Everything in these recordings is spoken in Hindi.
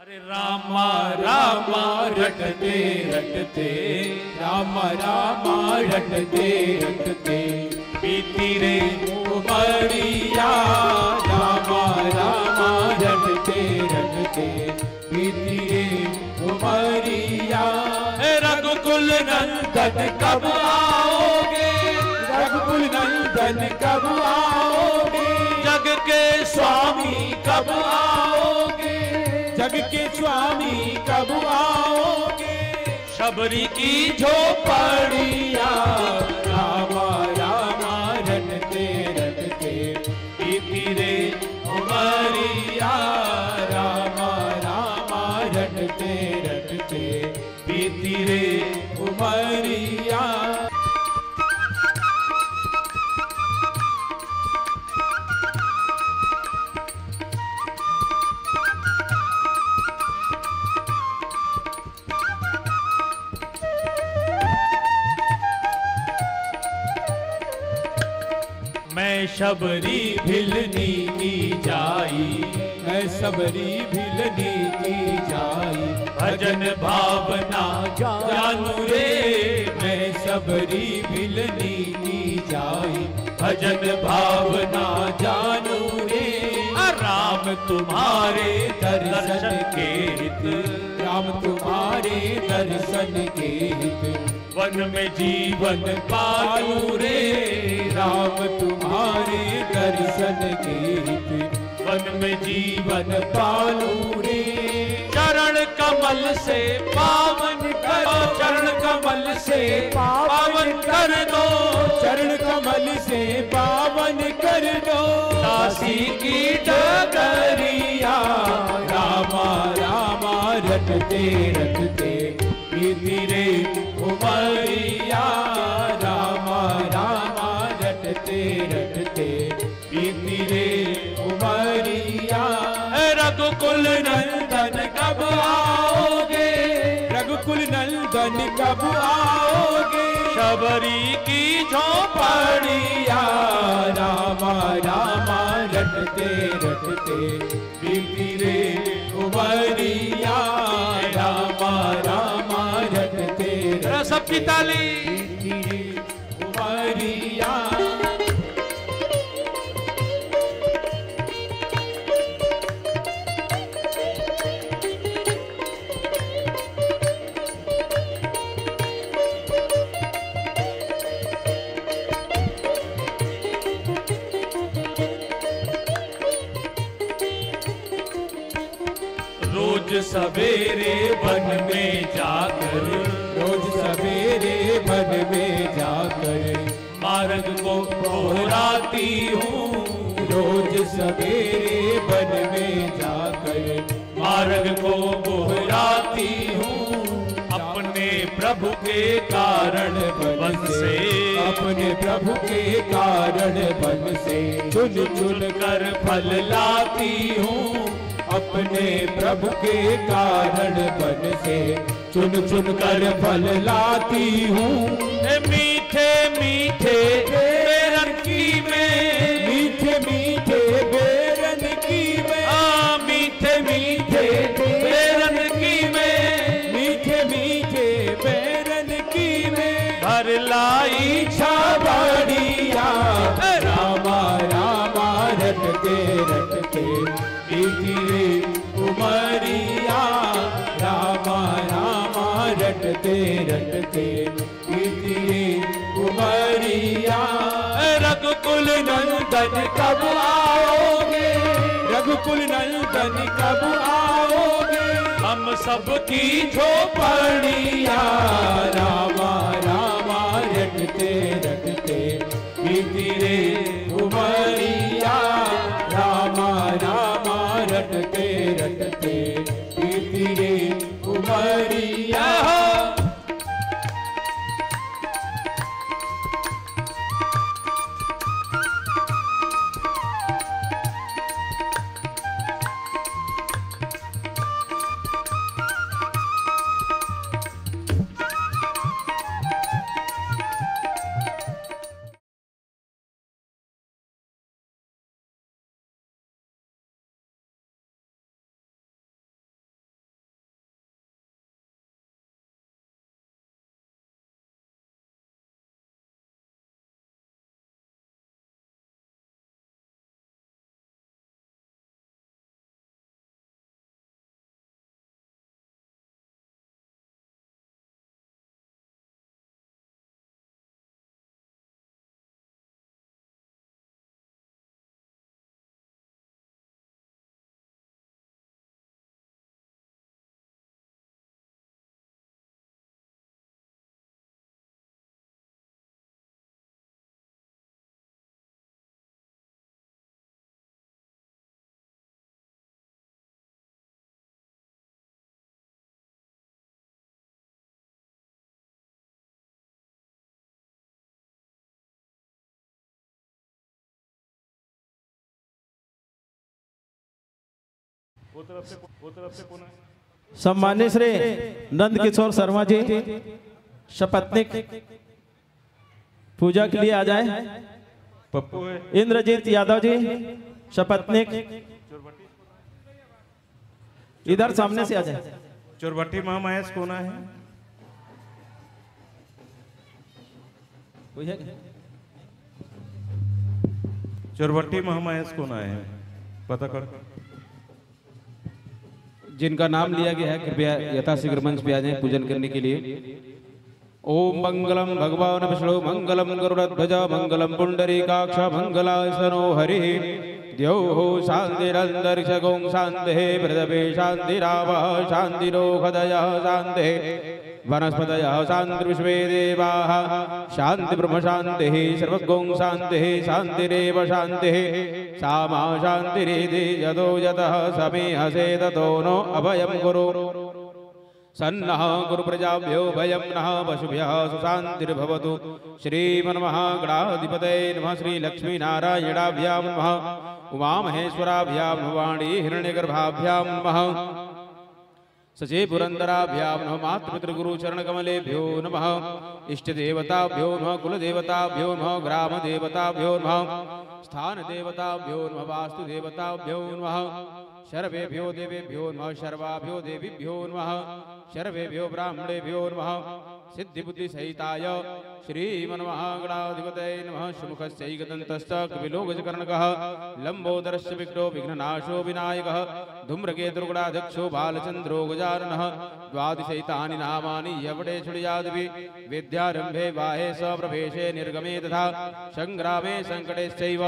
अरे रामा रामा रटते रटते, रामा रामा रटते रटते, बीती रे उमरिया, रामा रामा रटते रटते, बीती रे उमरिया। रघुकुल नंदन कब आओगे, रघुकुल नंदन कब आओगे, जग के स्वामी कब आओगे, जग के स्वामी कब आओगे, शबरी की झोपड़िया, रामा रामा रटते रटते, बीती रे उमरिया, रामा रामा रटते रटते, बीती रे उमरिया। मैं शबरी भिलनी की जाई, मैं शबरी भिलनी की जाई, भजन भावना जानू रे, मैं शबरी भिलनी की जाई, भजन भावना जानू रे। राम तुम्हारे दर्शन के हित, राम तुम्हारे दर्शन के हित, वन में जीवन पालू रे, राम तुम्हारे दर्शन के हित, वन में जीवन पालू रे। चरण कमल से पावन कर, चरण कमल से पावन कर दो, चरण कमल से पावन कर दो, दासी की डगरिया, रामा रामा रटते रटते, बीती रे उमरिया, रामा रामा रटते रटते, बीती रे उमरिया। रघुकुल नंदन कब आओगे, रघुकुल नंदन कब आओगे, शबरी की झोपड़िया, रामा रामा रटते रटते, बीती रे उमरिया, रामा रामा रटते रटते। सबकी ताली। बीती रे उमरिया। रोज सवेरे वन में जाकर, रोज सवेरे वन में जाकर, मार्ग को दोहराती हूँ, रोज सवेरे वन में जाकर, मार्ग को दोहराती हूँ, अपने प्रभु के कारण वन से, अपने प्रभु के कारण वन से, चुन चुन कर फल लाती हूँ, अपने प्रभु के कारण वन से, चुन चुन कर फल लाती हूँ। मीठे मीठे बेरन की में, मीठे मीठे बेरन की में, मीठे मीठे बेरन की में, मीठे मीठे बेरन की में, भर लाई छबड़िया, रामा रामा रटते रटते, बीती रे उमरिया, रामा रामा रटते रटते, बीती रे उमरिया। रघुकुल नंदन कब आओगे, रघुकुल नंदन कब आओगे, हम सबकी झोपड़िया, रामा रामा रटते रटते, बीती रे उमरिया, रामा रामा रटते रटते, बीती रे उमरिया। सम्मान्य श्री नंद किशोर शर्मा जी शपथनिक पूजा के लिए आ जाए। पप्पू है। इंद्रजीत यादव जी शपथनिक इधर सामने से आ जाए। चोरभट्टी महामहेश कोना है? चोरभट्टी महामहेश कोना है? पता कर। जिनका नाम लिया गया है कृपया यथाशीघ्र मंच पे आ जाएं पूजन करने के लिए। ओम मंगलम भगवान विष्णु मंगलम गरुड़ध्वज मंगलम पुंडरीकाक्ष मंगलासनो हरि द्यौः शान्तिरन्तरिक्षगों शान्तिः पृथिवी शान्तिरावः शान्तिरोषधयः शान्तिः वनस्पतयः शान्तिर्विश्वे देवाः शान्ति ब्रह्म शान्तिः सर्वगों शान्तिः शान्तिरेव शान्तिः सा मा शान्तिरिति यतो यतः समे हसे ततो नो अभयं गुरु सन्नः गुरुप्रजाभ्यो भयं नः पशुभ्यः सुशान्तिर्भवतु। श्रीमन्महागणाधिपतये नमः। श्रीलक्ष्मीनारायणाभ्यां नमः। उमामहेश्वराभ्यां नमः। वाणी हिरण्यगर्भाभ्यां नमः। सचे पुरन्दराभ्यां नमः। मातृपितृगुरुचरणकमलेभ्यो नमः। इष्टदेवताभ्यो नमः। कुलदेवताभ्यो नमः। ग्रामदेवताभ्यो नमः। स्थानदेवताभ्यो नमः। वास्तुदेवताभ्यो नमः। शर्वेभ्यो देवेभ्यो नमः। शर्वाभ्यो देवीभ्यो नमः। शर्वेभ्यो ब्राह्मणेभ्यो नमः। सिद्धिबुद्धिसहिताय श्रीमन्महागणाधिपतये नमः। सुमुखस्यैकदन्तश्च कपिलोगजकर्णकः लम्बोदरश्च विघ्नो विघ्ननाशो विनायकः धूम्रकेतुर्गणाध्यक्षो बालचन्द्रो गजाननः। द्वादशैतानि नामानि यवटेषुयादिभिः विद्यारम्भे वाहे स्वप्रवेशे निर्गमे तथा संग्रामे संकटेश्चैव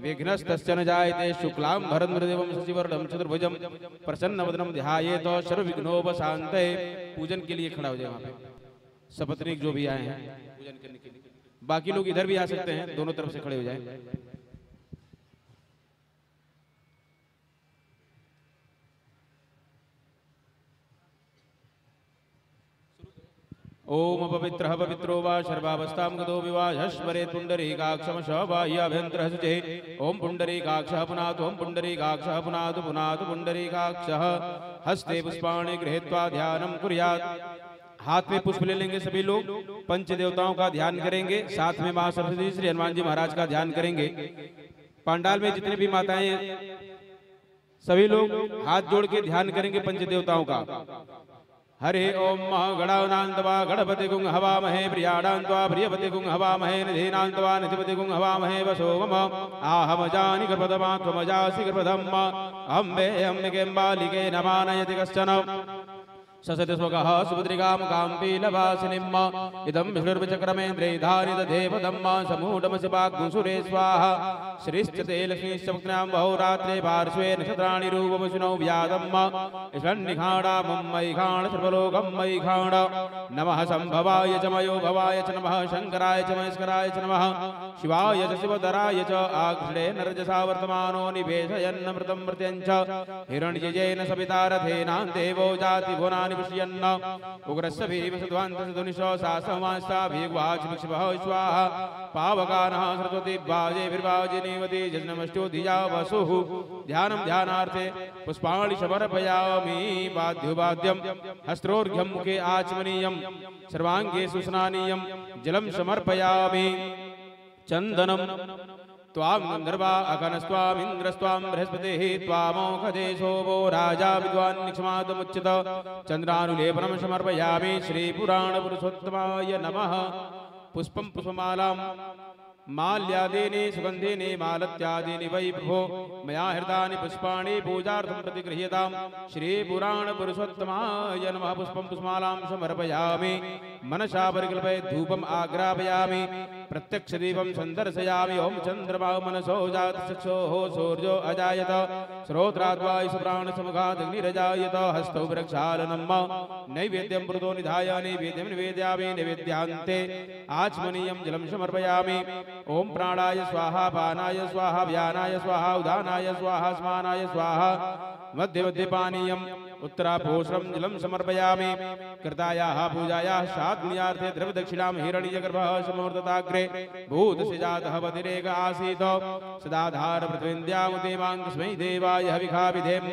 विघ्नस्तस्य न जायते। शुक्लाम्भरधरं शशिवर्णं चतुर्भुजं प्रसन्नवदनं ध्यायेत सर्वविघ्नोपशान्तये। पूजन के लिए खड़ा हो जाए वहाँ पे सपत्नीक जो भी आए हैं पूजन करने के लिए। बाकी लोग इधर भी आ सकते हैं, दोनों तरफ से खड़े हो जाएं। ओम पवित्रः पवित्रो वा सर्वावस्थां गतो विवाहश्वरे पुण्डरीकाक्षमश बाह्याभ्यन्तरः शुचे। ओम पुण्डरीकाक्षः पुनातु ओम पुण्डरीकाक्षः पुनातु पुनातु पुण्डरीकाक्षः। हस्ते पुष्पाणि गृहीत्वा ध्यानं कुर्यात्। हाथ में पुष्प ले लेंगे सभी लोग। पंच देवताओं का ध्यान करेंगे, साथ में मां सरस्वती श्री हनुमान जी महाराज का ध्यान करेंगे। पंडाल में जितने भी माताएं सभी लोग हाथ जोड़ के ध्यान करेंगे पंच देवताओं का। हरे ओम गणानान्त्वा गणपति गुं हवामहे प्रियाणान्त्वा प्रियपति गुं हवामहे निधीनान्त्वा निधिपति गुं हवामहे वसो मम आहमजानि गर्भदमा त्वमजासि गर्भदम् अम्बे अम्बिकेम्बालिके नमानयति कश्चन ससति स्वगः सुभद्रिकां काम्पीलवासिनीम् इदं विष्णुर्विचक्रमेन्द्रैधानि दधेपदम् समूढमसि वाग्गुसुरे स्वाहा। श्रीश्चते लक्ष्मीश्च भक्त्यां बहुरात्रे पार्श्वे नक्षत्राणि रूपमशिनो व्यादम् ईशन्निखाणा मयिखाण सर्वलोकं मयिखाण। नमः सम्भवाय च मयो भवाय च नमः शङ्कराय च महेश्वराय च नमः शिवाय च शिवधराय च आकृष्णे नरजसा वर्तमानो निवेशयन्नमृतं मृत्यं च हिरण्यजेन सविता रथेनां देवो जाति भुवनानि पश्यन्न उग्रस्य भीमसध्वान्तसधुनिशो सासमास्ताभिर्वाचमिक्षभः स्वाहा। पावकानः सरस्वती वाजे विर्वाजिनीवती जन्मष्टो धिया वसुः। ध्यानं ध्यानार्थे पुष्पाणि समर्पयामि। वाद्योवाद्यं हस्त्रोर्घ्यं मुखे आचमनीयं सर्वाङ्गे सुस्नानीयं जलं समर्पयामि। चन्दनं त्वां गन्धर्वा अगनस्त्वामिन्द्रस्त्वां बृहस्पतिः त्वामोखदेशो वो राजा विद्वान् निक्षमादमुच्यत। चन्द्रानुलेपनं समर्पयामि। श्रीपुराणपुरुषोत्तमाय नमः। पुष्पं पुष्पमालां माल्यादीनि सुगन्धीनि मालत्यादीनि वै प्रभो मया हृतानि पुष्पाणि पूजार्थं प्रतिगृह्यतां। श्रीपुराणपुरुषोत्तमाय नमः। पुष्पं पुष्पमालां समर्पयामि। मनसा परिकल्पये धूपम् आग्रापयामि। प्रत्यक्षदीपं सन्दर्शयामि। ओम चन्द्रमा मनसो जातचक्षुः सूर्यो अजायत श्रोत्राद्वायुसप्राणसमुखादग्निरजायत। हस्तौ प्रक्षालनम् नैवेद्यं मृतो निधाय नैवेद्यं निवेदयामि। नैवेद्यान्ते आचमनीयं जलं समर्पयामि। ओम प्राणाय स्वाहा पानाय स्वाहा व्यानाय स्वाहा उदानाय स्वाहा स्मानाय स्वाहा। मध्य मध्य पानीयं उत्तराभूषणं जलं समर्पयामि। कृतायाः पूजायाः शाद्नियार्थे द्रव्यदक्षिणां हिरण्यगर्भः समूर्तताग्रे भूतसिजातः पतिरेक आसीत् सदाधार पृथ्वीन्द्यामुदेवां तस्मै देवाय हविषा विधेम।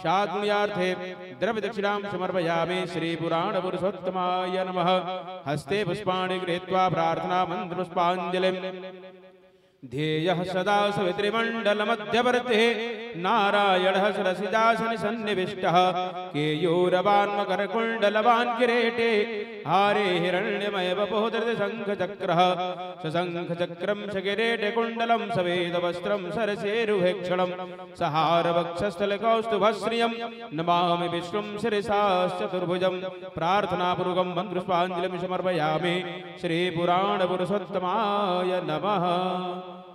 शाद्नियार्थे द्रव्यदक्षिणां समर्पयामि। श्रीपुराणपुरुषोत्तमाय नमः। हस्ते पुष्पाणि गृहीत्वा प्रार्थना मन्त्रपुष्पाञ्जलिं ध्येयः सदा सवितृमण्डलमध्यवर्तिः नारायणः सरसिजासनि सन्निविष्टः केयूरवान् मकरकुण्डलवान् किरीटे हारे हिरण्यमय वपुः धृतशङ्खचक्रः सशङ्खचक्रं सकिरीटकुण्डलं सवेदवस्त्रं सरसेरुहेक्षणं सहारवक्षस्थलकौस्तुभश्रियं नमामि विष्णुं शिरसाश्चतुर्भुजं। प्रार्थनापूर्वकं मन्त्रपुष्पाञ्जलिं समर्पयामि। श्रीपुराणपुरुषोत्तमाय नमः।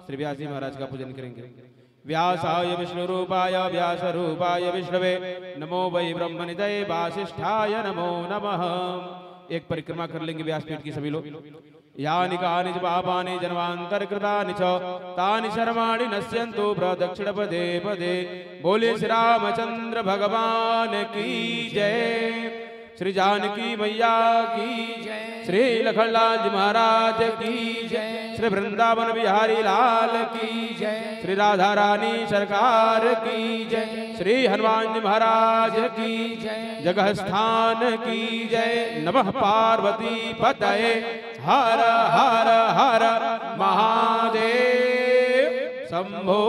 श्री व्यास जी महाराज का पूजन करेंगे। व्यासाय विष्णुरूपाय व्यासरूपाय विष्णवे नमो वै ब्रह्मनिधये वासिष्ठाय नमो नमः। एक परिक्रमा कर लेंगे व्यासपीठ की सभी लोग। यानि कानि च पापानि जन्मान्तरकृतानि च तानि शर्माणि नश्यन्तु प्रदक्षिण पदे पदे। बोले श्री रामचंद्र भगवान की जय। श्री जानकी मैया की जय। श्री लखनलाल जी महाराज की जय। श्री वृंदावन बिहारी लाल की जय। श्री राधा रानी सरकार की जय। श्री हनुमान जी महाराज की जय। जगह स्थान की जय। नमः पार्वती पतये हर हर हर महादेव शंभो।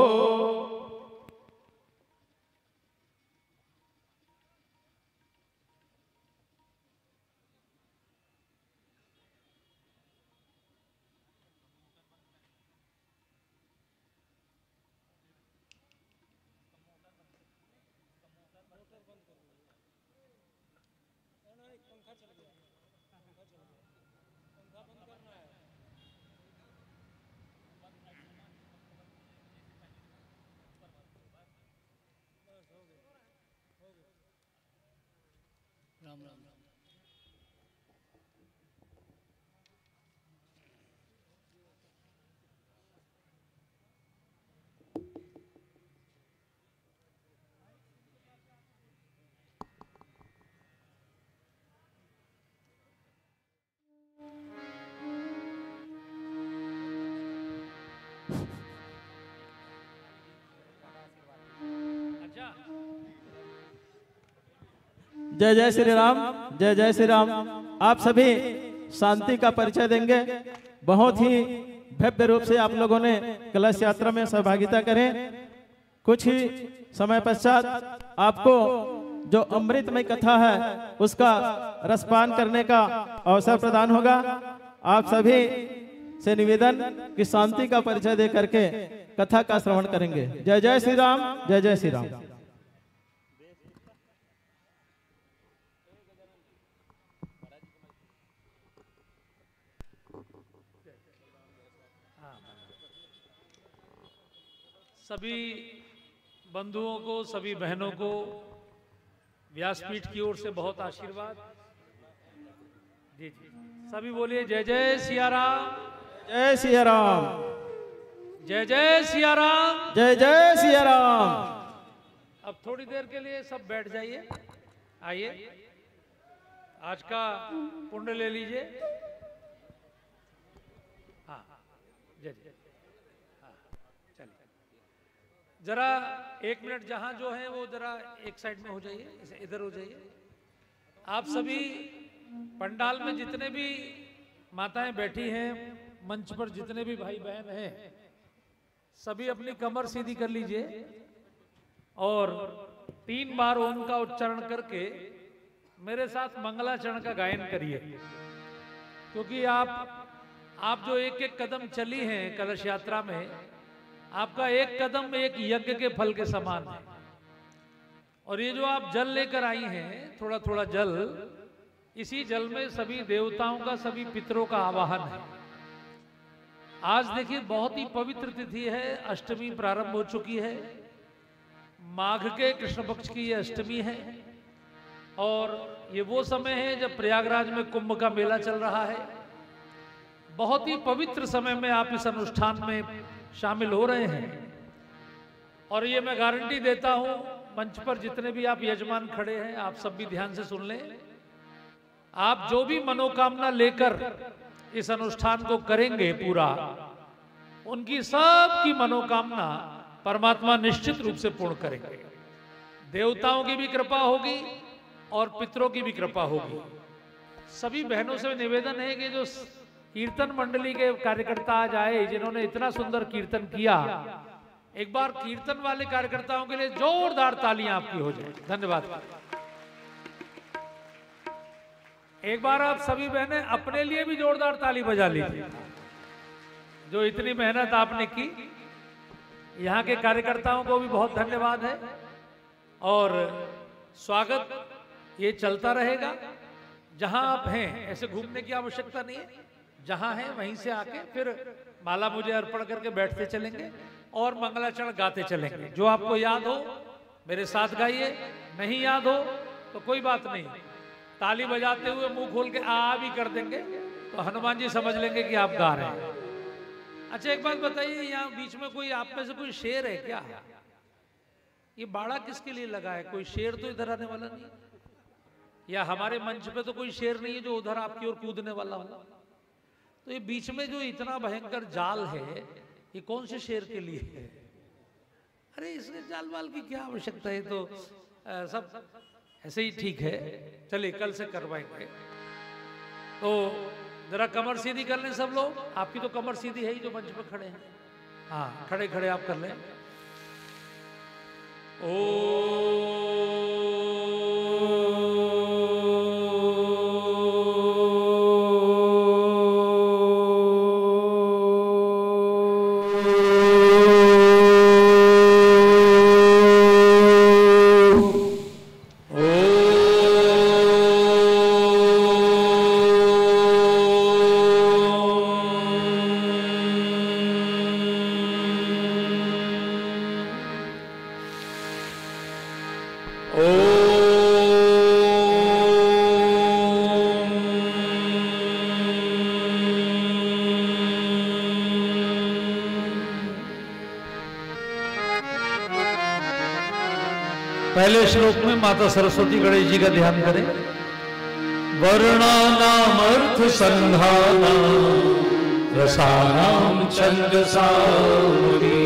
राम राम। जय जय श्री राम, जय जय श्री राम। आप सभी शांति का परिचय देंगे। बहुत ही भव्य रूप से आप लोगों ने कलश यात्रा में सहभागिता करें। कुछ ही समय पश्चात आपको जो अमृतमय कथा है उसका रसपान करने का अवसर प्रदान होगा। आप सभी से निवेदन कि शांति का परिचय दे करके कथा का श्रवण करेंगे। जय जय श्री राम, जय जय श्री राम। सभी बंधुओं को, सभी बहनों को व्यासपीठ की ओर से बहुत आशीर्वाद। जी जी, सभी बोलिए जय जय सिया राम, जय सिया राम, जय जय सिया राम, जय जय सिया राम। अब थोड़ी देर के लिए सब बैठ जाइए। आइए, आज का पुण्य ले लीजिए। हाँ, जय जय। जरा एक मिनट, जहां जो है वो जरा एक साइड में हो जाइए, इधर हो जाइए। आप सभी पंडाल में जितने भी माताएं बैठी हैं, मंच पर जितने भी भाई बहन हैं, सभी अपनी कमर सीधी कर लीजिए और 3 बार ओम का उच्चारण करके मेरे साथ मंगलाचरण का गायन करिए। क्योंकि आप जो एक एक कदम चली हैं कलश यात्रा में, आपका एक कदम एक यज्ञ के फल के समान है। और ये जो आप जल लेकर आई हैं, थोड़ा थोड़ा जल, इसी जल में सभी देवताओं का, सभी पितरों का आवाहन है। आज देखिए बहुत ही पवित्र तिथि है, अष्टमी प्रारंभ हो चुकी है। माघ के कृष्ण पक्ष की ये अष्टमी है और ये वो समय है जब प्रयागराज में कुंभ का मेला चल रहा है। बहुत ही पवित्र समय में आप इस अनुष्ठान में शामिल हो रहे हैं और ये मैं गारंटी देता हूं, मंच पर जितने भी आप यजमान खड़े हैं, आप सब भी ध्यान से सुन लें। आप जो भी मनोकामना लेकर इस अनुष्ठान को करेंगे पूरा, उनकी सबकी मनोकामना परमात्मा निश्चित रूप से पूर्ण करेंगे। देवताओं की भी कृपा होगी और पितरों की भी कृपा होगी। सभी बहनों से निवेदन है कि जो कीर्तन मंडली के कार्यकर्ता आज आए, जिन्होंने इतना सुंदर कीर्तन किया, एक बार कीर्तन वाले कार्यकर्ताओं के लिए जोरदार तालियां आपकी हो जाए। धन्यवाद। एक बार आप सभी बहनें अपने लिए भी जोरदार ताली बजा लीजिए, जो इतनी मेहनत आपने की। यहाँ के कार्यकर्ताओं को भी बहुत धन्यवाद है और स्वागत ये चलता रहेगा। जहां आप हैं ऐसे घूमने की आवश्यकता नहीं है, जहां हैं वहीं से आके फिर माला मुझे अर्पण करके बैठते चलेंगे और मंगलाचरण गाते चलेंगे। जो आपको याद हो मेरे साथ गाइए, नहीं याद हो तो कोई बात नहीं, ताली बजाते हुए मुंह खोल के आ भी कर देंगे तो हनुमान जी समझ लेंगे कि आप गा रहे हैं। अच्छा एक बात बताइए, यहाँ बीच में कोई आप में से कोई शेर है क्या? ये बाड़ा किसके लिए लगा है? कोई शेर तो इधर आने वाला नहीं, या हमारे मंच पे तो कोई शेर नहीं है जो उधर आपकी ओर कूदने वाला हो। तो ये बीच में जो इतना भयंकर जाल है, ये कौन से शेर के लिए है? अरे इसके जाल वाल की क्या आवश्यकता है? तो सब ऐसे ही ठीक है, चलिए कल से करवाएंगे। तो जरा कमर सीधी कर लें सब लोग। आपकी तो कमर सीधी है ही जो मंच पे खड़े हैं। हाँ खड़े खड़े आप कर लें। पहले श्लोक में माता सरस्वती गणेश जी का ध्यान करें। वर्णानामर्थ संधाना रसानाम छंदसावली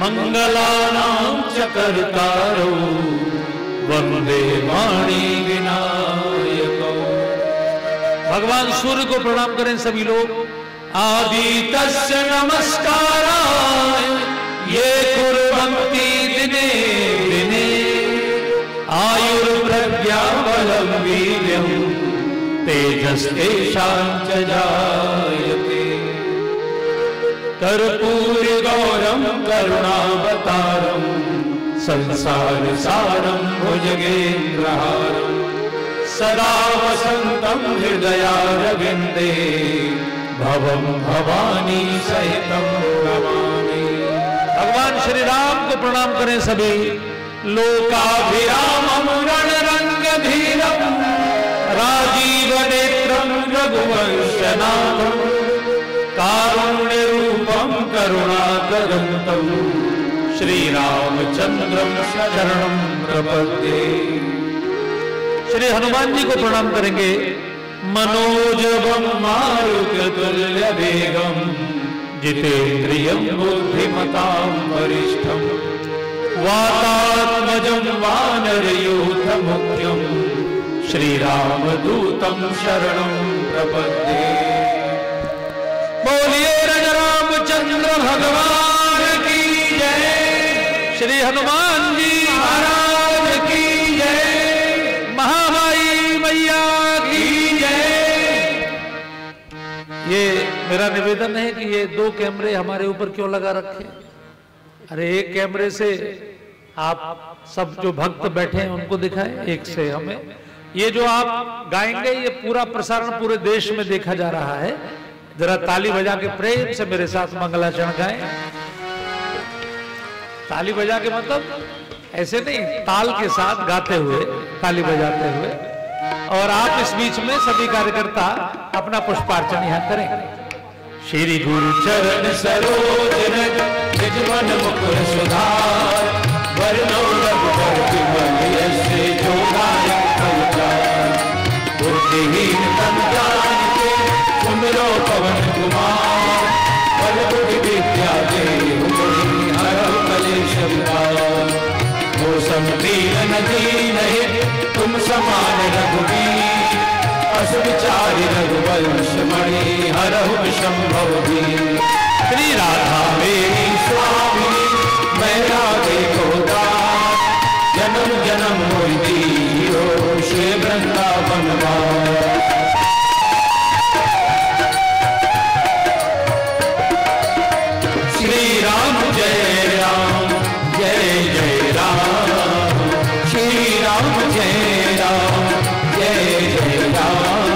मंगलानाम च कर्तारो वंदे वाणी विनायको। भगवान सूर्य को प्रणाम करें सभी लोग। आदितस्य नमस्काराय ये कुर्वन्ति दिने दिने आयुर्प्रज्ञा बलं वीर्यं तेजस्तेषां च जायते। कर्पूरगौरं करुणावतारं संसारसारं भुजगेन्द्रहारं सदा वसन्तं हृदयारविन्दे भवं भवानी सहितं नमामि। भगवान श्री राम को प्रणाम करें सभी। लोकाभिरामं रणरंगधीरं राजीवनेत्रं रघुवंशनाथं कारुण्यरूपं करुणाकरन्तं श्रीरामचन्द्रं शरणं प्रपद्ये। श्री हनुमान जी को प्रणाम करेंगे। मनोजवं मारुततुल्यवेगं जितेन्द्रियं बुद्धिमतां वरिष्ठं वातात्मजं वानरयूथमुख्यं श्रीरामदूतं शरणं प्रपद्ये। बोलिए रामचंद्र भगवान की जय। श्री हनुमान जी महाराज की जय। महामाई मैया की जय। ये मेरा निवेदन है कि ये 2 कैमरे हमारे ऊपर क्यों लगा रखे? अरे एक कैमरे से आप सब जो भक्त बैठे हैं उनको दिखाएं, एक से हमें। ये जो आप गाएंगे ये पूरा प्रसारण पूरे देश में देखा जा रहा है। जरा ताली बजा के प्रेम से मेरे साथ मंगलाचरण गाएं। ताली बजा के मतलब ऐसे नहीं, ताल के साथ गाते हुए, ताली बजाते हुए। और आप इस बीच में सभी कार्यकर्ता अपना पुष्पार्चन यहाँ करें। श्री गुरु चरण सरोज रज निज मन मुकुर सुधार वरनो रघुबर विमल यश जो गायक फल जाय। बुद्धिहीन तन जान के सुमिरो पवन कुमार, बल बुद्धि विद्या देहु गुणी हरहु कलेश विकार। मौसम तीर नदी नहीं तुम समान रघुवीर, अस विचारि रघुवंश मणि हरहु विषंभव धीर। श्री राधा मेरी स्वामी मैं राधे को दास, जन्म जन्म मोहि दीयो श्री वृंदावन वास। श्री राम जय राम जय जय राम, श्री राम जय राम जय जय राम,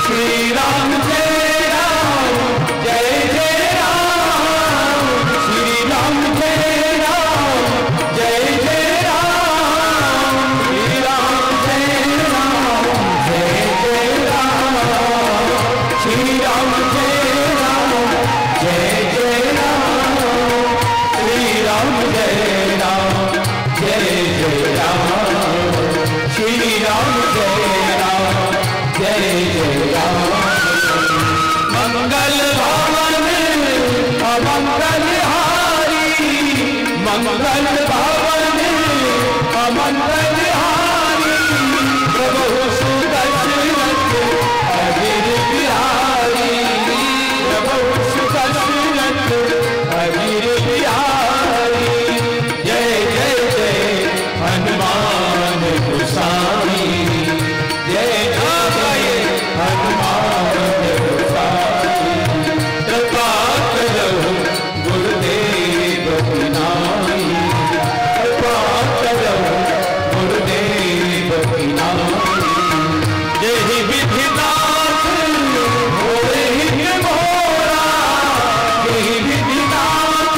श्री राम जय राम जय जय राम, श्री राम जय राम जय जय राम, श्री राम जय राम जय जय राम, श्री राम जय राम जय जय राम, श्री राम जय राम जय जय राम, श्री राम जय राम जय जय राम। मंगल भवन अमंगल हारी, मंगल भवन अमंगल हारी, प्रभु सुदर्शनत अजिर बिहारी, प्रभु सुदर्शनत अजिर बिहारी। जय जय जय हनुमान गोसाई, जय जय हनुमान गोसाई। कृपा करो गुरुदेव की नाई, कृपा करो गुरुदेव की नाई। जय विधिनाथ होए हित मोरा, जय विधिनाथ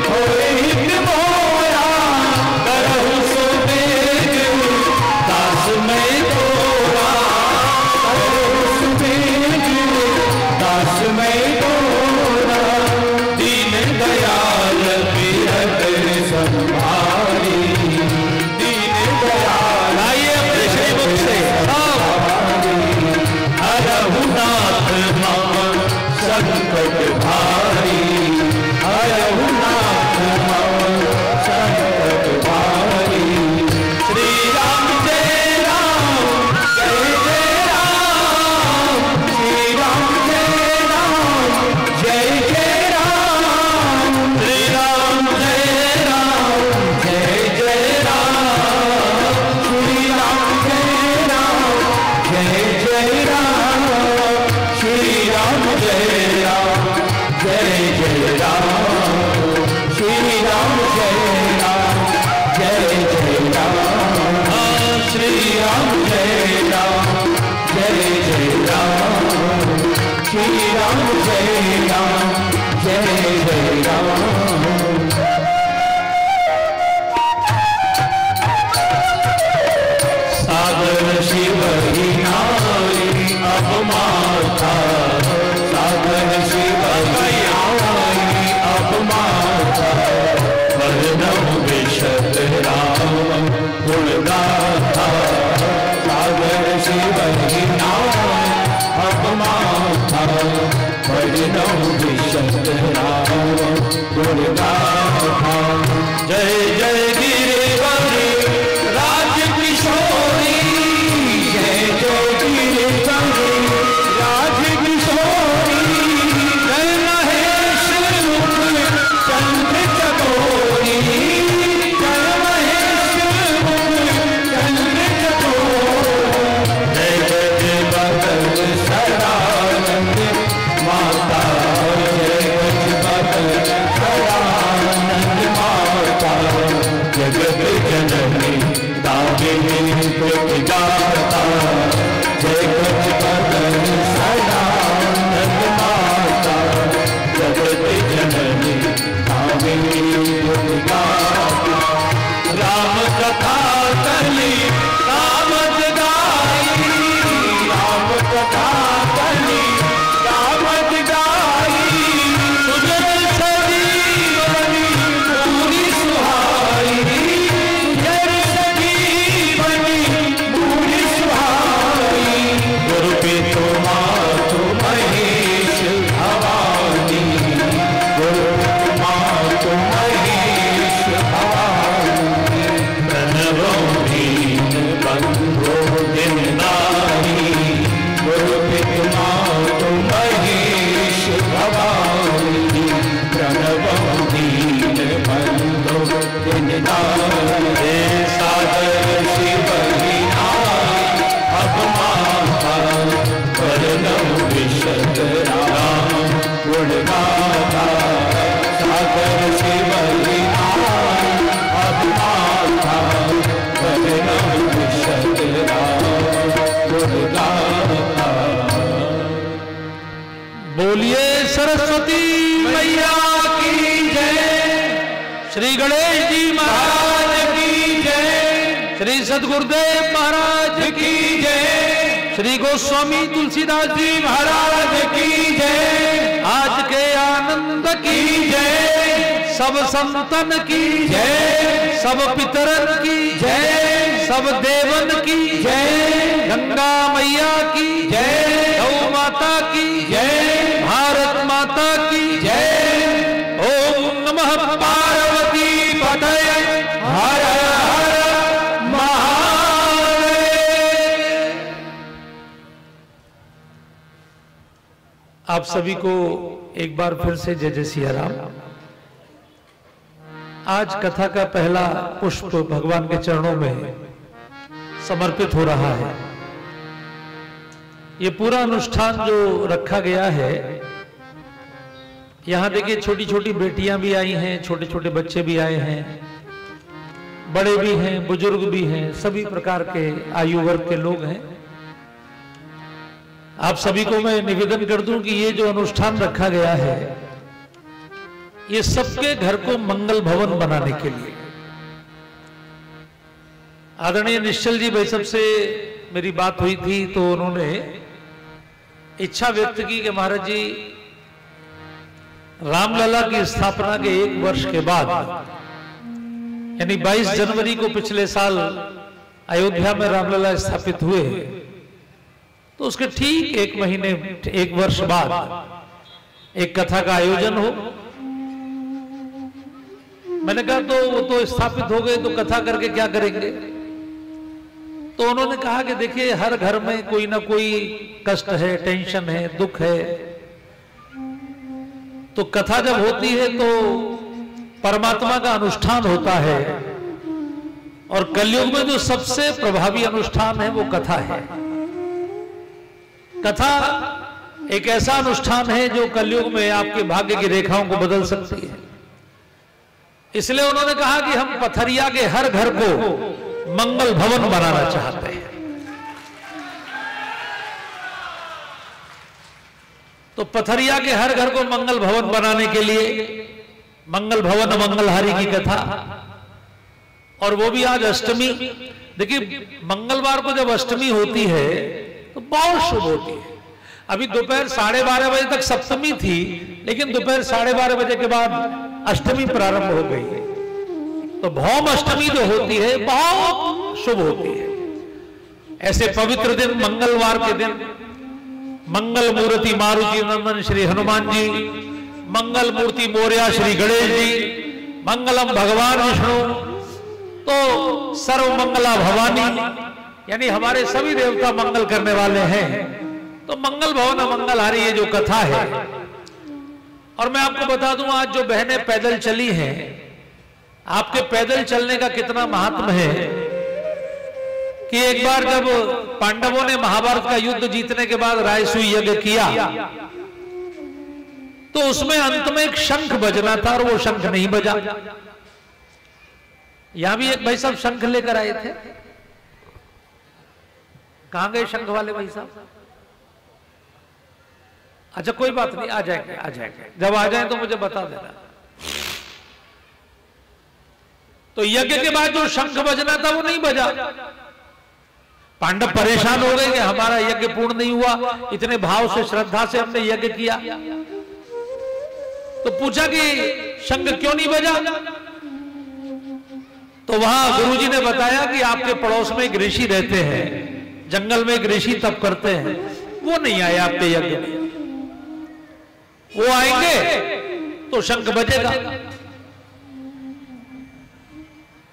होए हित मोरा, करहु सो बेग दास मैं तोरा, करहु सो बेग दास मैं तोरा। दीन दयाल बिरद संभारी, दीन दयाल आइए अपने श्रीमुख से हरहु नाथ मम संकट भारी, हरहु नाथ मम संकट भारी। श्री राम जय राम जय जय राम, श्री राम जय राम जय जय राम, श्री राम जय राम जय जय राम, श्री राम जय राम जय जय राम, श्री राम जय राम जय जय राम, श्री राम जय राम जय जय राम, श्री राम जय राम जय जय राम, श्री राम जय राम जय जय राम। सागर शिव ही नारी अब माता, सागर शिव ही नारी अब माता, वर्णम विशद राम गुणगाथा। सागर शिव ही नारी अब माता, वर्णम विशद राम गुणगाथा। जय जय गिरिवरी राज किशोरी, जय जय गिरिवरी राज किशोरी, जय महेश मुख चंद्र चकोरी, जय महेश मुख चंद्र चकोरी। जय जय बदल सदानंद माता, जय जय बदल सदानंद माता, विशद राम गुण गाथा सागर शिव ही नाय अब माथा भजन विशद राम गुण गाथा। बोलिए सरस्वती मैया की जय। श्री गणेश जी महाराज की जय। श्री सद्गुरुदेव महाराज की जय। श्री गोस्वामी तुलसीदास जी महाराज की जय। आज के आनंद की जय। सब संतन की जय। सब पितरन की जय। सब देवन की जय। गंगा मैया की जय। गौ माता की जय। भारत माता की जय। ओम नमः पार्वती पतये हर हर महादेव। आप सभी को एक बार फिर से जय जय सिया राम। आज कथा का पहला पुष्प भगवान के चरणों में समर्पित हो रहा है। ये पूरा अनुष्ठान जो रखा गया है, यहां देखिए छोटी छोटी बेटियां भी आई हैं, छोटे छोटे बच्चे भी आए हैं, बड़े भी हैं, बुजुर्ग भी हैं, सभी प्रकार के आयु वर्ग के लोग हैं। आप सभी को मैं निवेदन कर दूं कि ये जो अनुष्ठान रखा गया है, ये सबके घर को मंगल भवन बनाने के लिए। आदरणीय निश्चल जी भाई साहब से मेरी बात हुई थी तो उन्होंने इच्छा व्यक्त की कि महाराज जी रामलला की स्थापना के 1 वर्ष के बाद यानी 22 जनवरी को पिछले साल अयोध्या में रामलला स्थापित हुए, तो उसके ठीक 1 महीने 1 वर्ष बाद एक कथा का आयोजन हो। मैंने कहा तो वो तो स्थापित हो गए तो कथा करके क्या करेंगे। तो उन्होंने कहा कि देखिए हर घर में कोई ना कोई कष्ट है, टेंशन है, दुख है, तो कथा जब होती है तो परमात्मा का अनुष्ठान होता है, और कलयुग में जो सबसे प्रभावी अनुष्ठान है वो कथा है। कथा एक ऐसा अनुष्ठान है जो कलयुग में आपके भाग्य की रेखाओं को बदल सकती है। इसलिए उन्होंने कहा कि हम पथरिया के हर घर को मंगल भवन बनाना चाहते हैं। तो पथरिया के हर घर को मंगल भवन बनाने के लिए मंगल भवन मंगलहारी की कथा, और वो भी आज अष्टमी। देखिए मंगलवार को जब अष्टमी होती है तो बहुत शुभ होती है। अभी दोपहर 12:30 बजे तक सप्तमी थी, लेकिन दोपहर 12:30 बजे के बाद अष्टमी प्रारंभ हो गई है। तो भौम अष्टमी जो होती है बहुत शुभ होती है। ऐसे पवित्र दिन मंगलवार के दिन मंगल मूर्ति मारुति नंदन श्री हनुमान जी, मंगल मूर्ति मोरया श्री गणेश जी, मंगलम भगवान विष्णु, तो सर्व मंगला भवानी, यानी हमारे सभी देवता मंगल करने वाले हैं। तो मंगल भवन मंगलहारी ये जो कथा है। और मैं आपको बता दूं आज जो बहनें पैदल चली हैं, आपके पैदल चलने का कितना महात्म है कि एक बार जब पांडवों ने महाभारत का युद्ध जीतने के बाद रायसूय यज्ञ किया तो उसमें अंत में एक शंख बजना था और वो शंख नहीं बजा। यहां भी एक भाई साहब शंख लेकर आए थे। कहां गए शंख वाले भाई साहब? अच्छा कोई बात नहीं, आ जाएंगे आ जाएंगे, जब आ जाए तो मुझे बता देना। तो यज्ञ के बाद जो शंख बजना था वो नहीं बजा। पांडव परेशान हो गए कि हमारा यज्ञ पूर्ण नहीं हुआ, इतने भाव से श्रद्धा से हमने यज्ञ किया। तो पूछा कि शंख क्यों नहीं बजा? तो वहां गुरुजी ने बताया कि आपके पड़ोस में एक ऋषि रहते हैं, जंगल में एक ऋषि तप करते हैं, वो नहीं आए आपके यज्ञ में। वो आएंगे तो शंख बजेगा।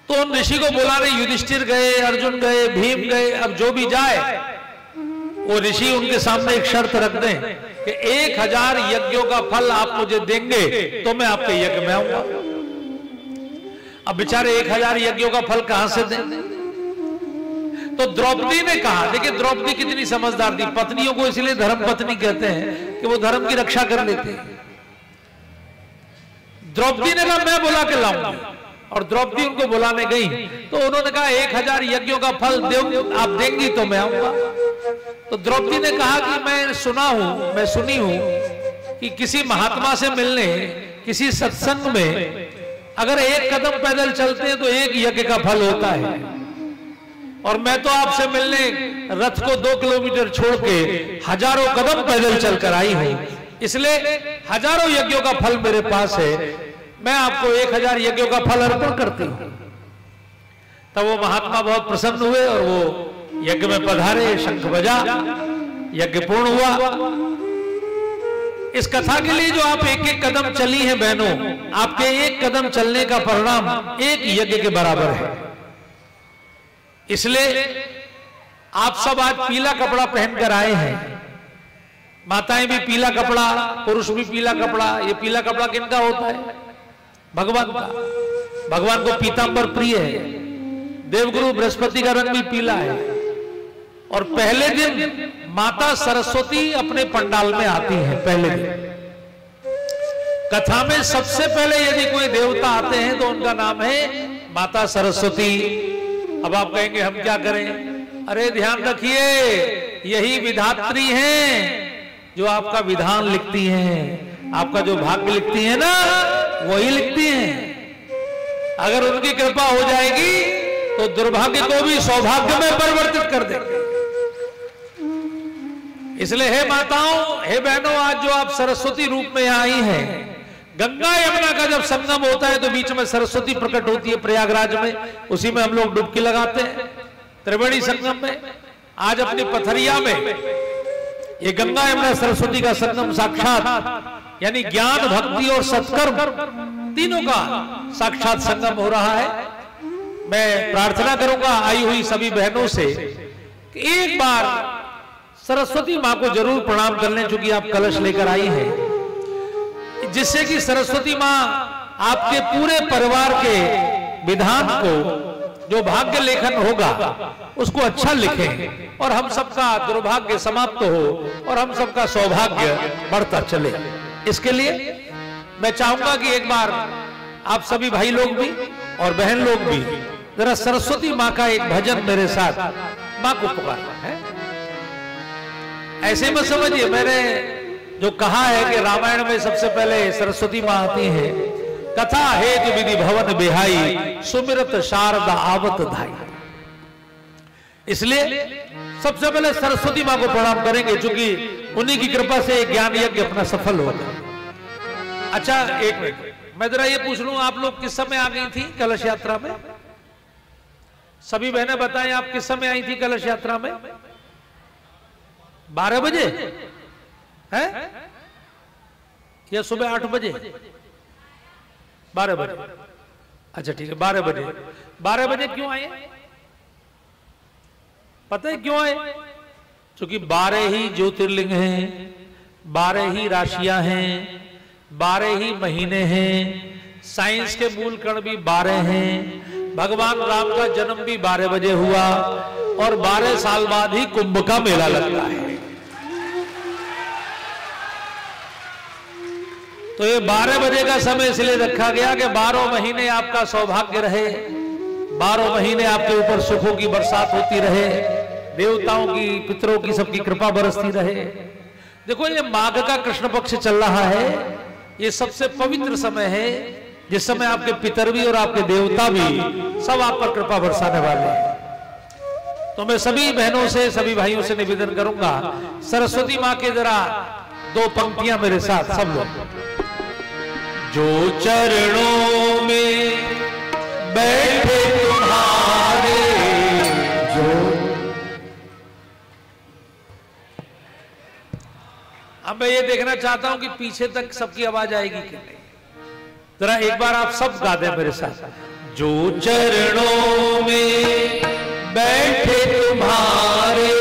तो उन ऋषि को बुलाने युधिष्ठिर गए, अर्जुन गए, भीम गए। अब जो भी जाए वो ऋषि उनके सामने एक शर्त रख दें कि 1000 यज्ञों का फल आप मुझे देंगे तो मैं आपके यज्ञ में आऊंगा। अब बेचारे 1000 यज्ञों का फल कहां से दें? तो द्रौपदी ने कहा, देखिए द्रौपदी कितनी समझदार थी। पत्नियों को इसलिए धर्म पत्नी कहते हैं कि वो धर्म की रक्षा कर लेते हैं। द्रौपदी ने कहा मैं बुला के लाऊंगी, और द्रौपदी उनको बुलाने गई तो उन्होंने कहा 1000 यज्ञों का फल आप देंगी तो मैं आऊंगा। तो द्रौपदी ने कहा कि मैं सुनी हूं कि किसी महात्मा से मिलने, किसी सत्संग में अगर एक कदम पैदल चलते हैं तो एक यज्ञ का फल होता है, और मैं तो आपसे मिलने रथ को 2 किलोमीटर छोड़ के हजारों कदम पैदल चलकर आई हूं, इसलिए हजारों यज्ञों का फल मेरे पास है, मैं आपको 1000 यज्ञों का फल अर्पण करती हूं। तब वो महात्मा बहुत प्रसन्न हुए और वो यज्ञ में पधारे, शंख बजा, यज्ञ पूर्ण हुआ। इस कथा के लिए जो आप एक एक कदम चली हैं बहनों, आपके एक कदम चलने का परिणाम एक यज्ञ के बराबर है। इसलिए आप सब आज पीला कपड़ा पहनकर आए हैं, माताएं भी पीला कपड़ा, पुरुष भी पीला कपड़ा। ये पीला कपड़ा किनका होता है? भगवान का। भगवान को पीतांबर प्रिय है। देवगुरु बृहस्पति का रंग भी पीला है। और पहले दिन माता सरस्वती अपने पंडाल में आती है। पहले दिन कथा में सबसे पहले यदि कोई देवता आते हैं तो उनका नाम है माता सरस्वती। अब आप कहेंगे हम क्या करें? अरे ध्यान रखिए, यही विधात्री हैं जो आपका विधान लिखती हैं, आपका जो भाग्य लिखती है ना, वही लिखती हैं। अगर उनकी कृपा हो जाएगी तो दुर्भाग्य को भी सौभाग्य में परिवर्तित कर देंगे। इसलिए हे माताओं, हे बहनों, आज जो आप सरस्वती रूप में आई हैं, गंगा यमुना का जब संगम होता है तो बीच में सरस्वती प्रकट होती है प्रयागराज में, उसी में हम लोग डुबकी लगाते हैं त्रिवेणी संगम में। आज अपनी पथरिया में ये गंगा यमुना सरस्वती का संगम साक्षात, यानी ज्ञान, भक्ति और सत्कर्म तीनों का साक्षात संगम हो रहा है। मैं प्रार्थना करूंगा आई हुई सभी बहनों से कि एक बार सरस्वती मां को जरूर प्रणाम कर लें, चूंकि आप कलश लेकर आई हैं, जिससे कि सरस्वती मां आपके पूरे परिवार के विधान को, जो भाग्य लेखन होगा उसको अच्छा लिखें और हम सबका दुर्भाग्य समाप्त हो और हम सबका सौभाग्य बढ़ता चले। इसके लिए मैं चाहूंगा कि एक बार आप सभी भाई लोग भी और बहन लोग भी जरा सरस्वती मां का एक भजन मेरे साथ मां को पुकारना है। ऐसे मत समझिए, मैंने जो कहा है कि रामायण में सबसे पहले सरस्वती मां आती है, कथा हेतु विधि भवन बिहाई, सुमिरत शारदा आवत धाई। इसलिए सबसे पहले सरस्वती मां को प्रणाम करेंगे, क्योंकि उन्हीं की कृपा से ज्ञान यज्ञ अपना सफल होगा। अच्छा, एक मिनट, मैं जरा ये पूछ लूं, आप लोग किस समय आ गई थी कलश यात्रा में? सभी बहनें बताएं, आप किस समय आई थी कलश यात्रा में? 12 बजे है या सुबह 8 बजे? 12 बजे। अच्छा ठीक है, 12 बजे। 12 बजे क्यों आए? पता है क्यों आए? क्योंकि 12 ही ज्योतिर्लिंग हैं, 12 ही राशियां हैं, 12 ही महीने हैं, साइंस के मूल कण भी 12 हैं, भगवान राम का जन्म भी 12 बजे हुआ और 12 साल बाद ही कुंभ का मेला लगता है। तो ये 12 बजे का समय इसलिए रखा गया कि 12 महीने आपका सौभाग्य रहे, 12 महीने आपके ऊपर सुखों की बरसात होती रहे, देवताओं की, पितरों की, सबकी कृपा बरसती रहे। देखो, ये माघ का कृष्ण पक्ष चल रहा है, ये सबसे पवित्र समय है, जिस समय आपके पितर भी और आपके देवता भी सब आप पर कृपा बरसाने वाले हैं। तो मैं सभी बहनों से, सभी भाइयों से निवेदन करूंगा, सरस्वती मां के जरा 2 पंक्तियां मेरे साथ सब लोग। जो चरणों में बैठे तुम्हारे, जो अब मैं ये देखना चाहता हूं कि पीछे तक सबकी आवाज आएगी कि नहीं। जरा एक बार आप सब गा दें मेरे साथ। जो चरणों में बैठे तुम्हारे,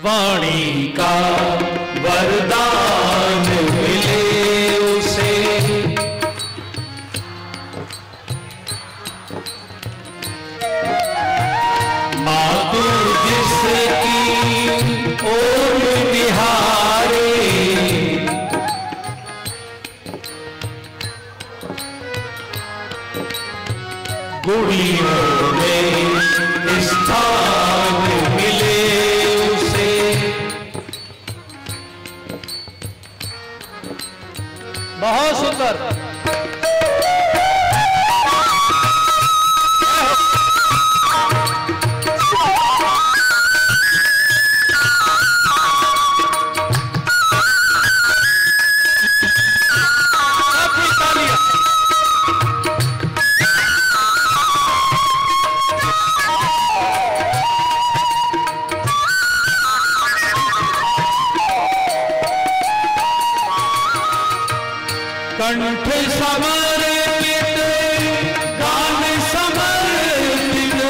वाणी का वरदान मिले उसे, गुणियों में स्थान मिले उसे। बहुत सुंदर। कंठ समर्पित, गान समर्पित,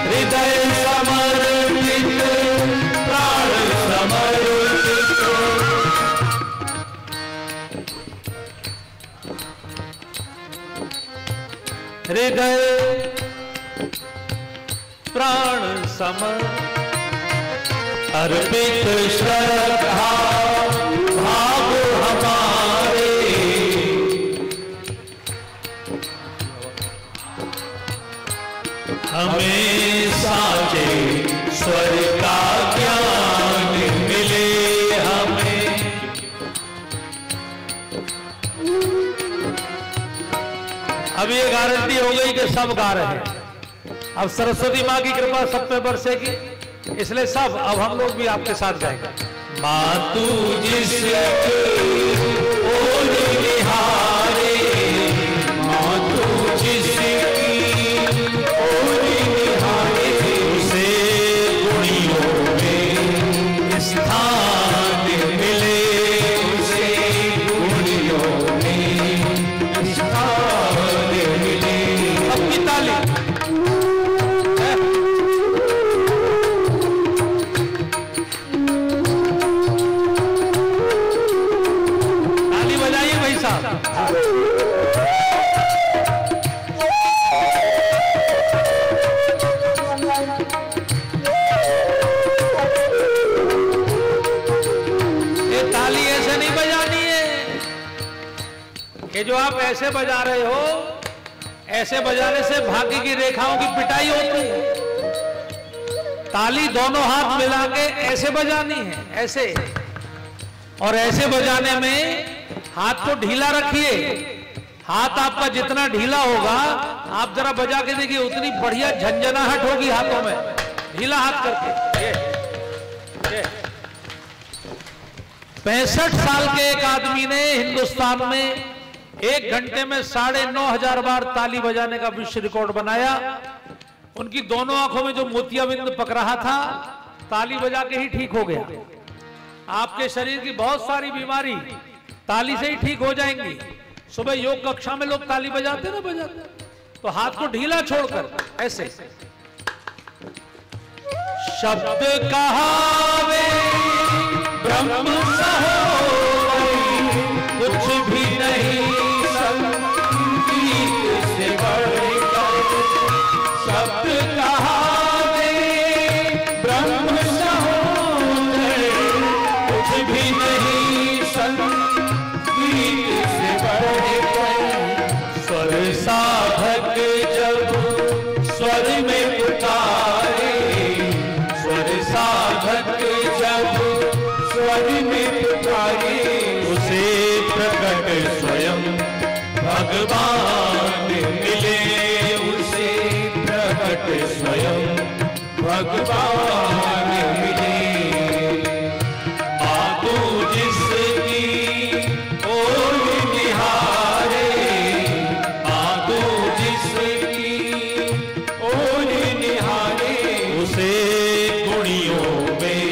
हृदय समर्पित, प्राण समर्पित। हृदय प्राण समर्पित, अर्पित श्रद्धा भाव हमारे, हमें साचे स्वर का ज्ञान मिले हमें। अब ये गारंटी हो गई कि सब गा रहे हैं। अब सरस्वती माँ की कृपा सब पे बरसेगी, इसलिए सब अब हम लोग भी आपके साथ गाएंगे। मातू जिसकी ओर निहारे, मातू जिसकी ओर निहारे, उसे गुणियों में स्थान मिले, उसे गुणियों में स्थान मिले। सबकी ताली। ताली बजाइए भाई साहब। ये ताली ऐसे नहीं बजानी है कि जो आप ऐसे बजा रहे हो, ऐसे बजाने से भाग्य की रेखाओं की पिटाई होती है। ताली दोनों हाथ मिला के ऐसे बजानी है, ऐसे। और ऐसे बजाने में हाथ को ढीला रखिए। हाथ आपका जितना ढीला होगा, आप जरा बजा के देखिए, उतनी बढ़िया झंझनाहट होगी हाथों में। ढीला हाथ करके ये 65 साल के एक आदमी ने हिंदुस्तान में 1 घंटे में 9,500 बार ताली बजाने का विश्व रिकॉर्ड बनाया। उनकी दोनों आंखों में जो मोतियाबिंद पक रहा था, ताली बजा के ही ठीक हो गया। आपके शरीर की बहुत सारी बीमारी ताली से ही ठीक हो जाएंगी। सुबह योग कक्षा में लोग ताली बजाते ना, बजाते तो हाथ को ढीला छोड़कर ऐसे। शब्द कहावे ब्रह्म सहोदरी, कुछ भी नहीं संगीत से बढ़कर। शब्द कहावे ब्रह्म सहोदरी, कुछ भी नहीं संगीत से बढ़कर। स्वर साधक जब स्वर में पुकारे, स्वर साधक जब स्वर में पुकारे, उसे प्रकट स्वयं भगवान मिले, उसे प्रकट स्वयं भगवान मिले। मातू जिसकी ओर निहारे, मातू जिसकी ओर निहारे, उसे गुणियों में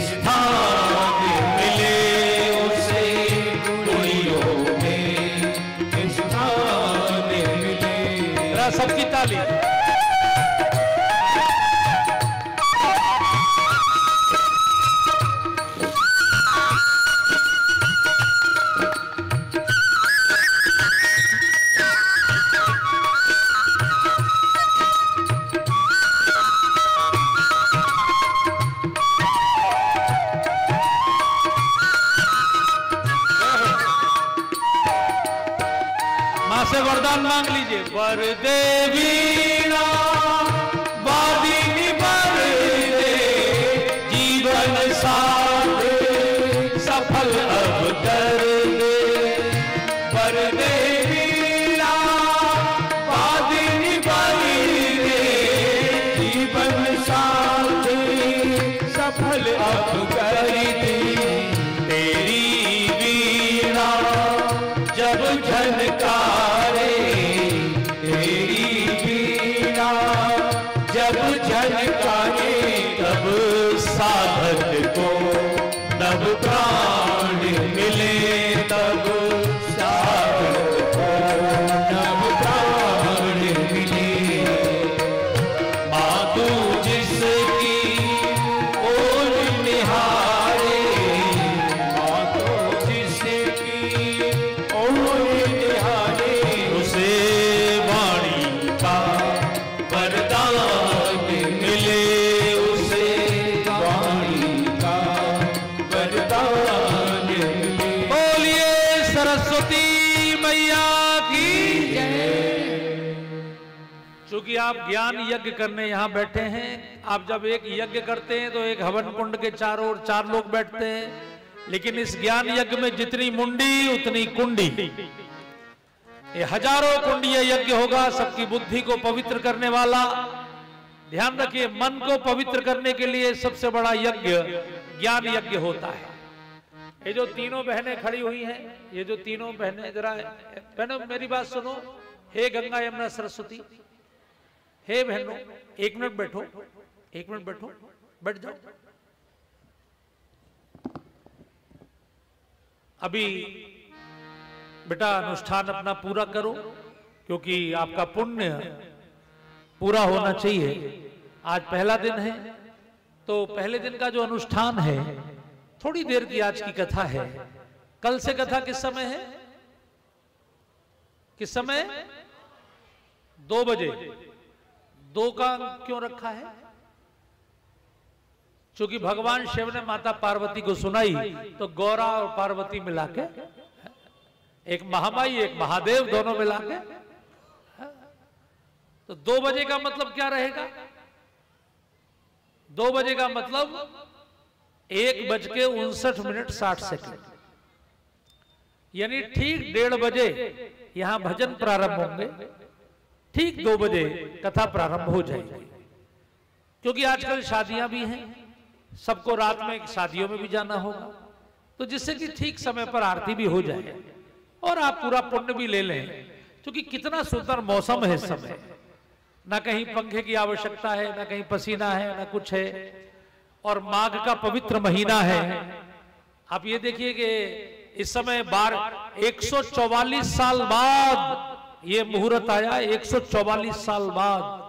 स्थान मिले, उसे गुणियों में स्थान मिले। सबकी ताली। मां से वरदान वरदान मांग लीजिए। वर दे वीणा वादिनी वर दे, जीवन साथ सफल अब कर दे। वर दे वीणा वादिनी वर दे, जीवन साथ सफल अब कर दे। तेरी वीणा जब झनकारे, तेरी वीणा जब झनकारे, तब साधक को नव प्राण मिले, तब साधक को नव प्राण मिले। माँ तू जिसकी ओर निहारे, माँ तू जिसकी ओर निहारे, उसे वाणी का वरदान मिले, उसे वाणी का वरदान मिले। बोलिए सरस्वती मैया की जय। चूंकि आप ज्ञान यज्ञ करने यहाँ बैठे हैं, आप जब एक यज्ञ करते हैं तो एक हवन कुंड के चारों ओर 4 लोग बैठते हैं, लेकिन इस ज्ञान यज्ञ में जितनी मुंडी उतनी कुंडी। ये हजारों कुंडीय यज्ञ होगा, सबकी बुद्धि को पवित्र करने वाला। ध्यान रखिए, मन को पवित्र करने के लिए सबसे बड़ा यज्ञ ज्ञान यज्ञ होता है। ये जो तीनों बहनें खड़ी हुई हैं, ये जो तीनों बहनें, जरा बहनों मेरी बात सुनो। हे गंगा यमुना सरस्वती, हे बहनों 1 मिनट बैठो, 1 मिनट बैठो, बैठ जाओ। अभी बेटा अनुष्ठान अपना पूरा करो, क्योंकि आपका पुण्य पूरा होना चाहिए। आज पहला दिन है, तो पहले दिन का जो अनुष्ठान है, थोड़ी देर की आज की कथा है। कल से कथा किस समय है? किस समय? 2 बजे। 2 का क्यों रखा है? क्योंकि भगवान शिव ने माता पार्वती को सुनाई, तो गौरा और पार्वती मिला के, एक महामाई एक महादेव, दोनों मिला के, तो 2 बजे का मतलब क्या रहेगा? 2 बजे का मतलब 1:59:60, यानी ठीक 1:30 बजे यहां भजन प्रारंभ होंगे, ठीक 2 बजे कथा प्रारंभ हो जाएगी। क्योंकि आजकल शादियां भी हैं, सबको रात में शादियों में भी जाना होगा, तो जिससे कि ठीक समय पर आरती भी हो जाए और आप पूरा पुण्य भी ले लें। क्योंकि कितना सुंदर मौसम है इस समय, ना कहीं पंखे की आवश्यकता है, ना कहीं पसीना है, ना कुछ है, और माघ का पवित्र महीना है। आप ये देखिए कि इस समय 144 साल बाद ये मुहूर्त आया, 144 साल बाद।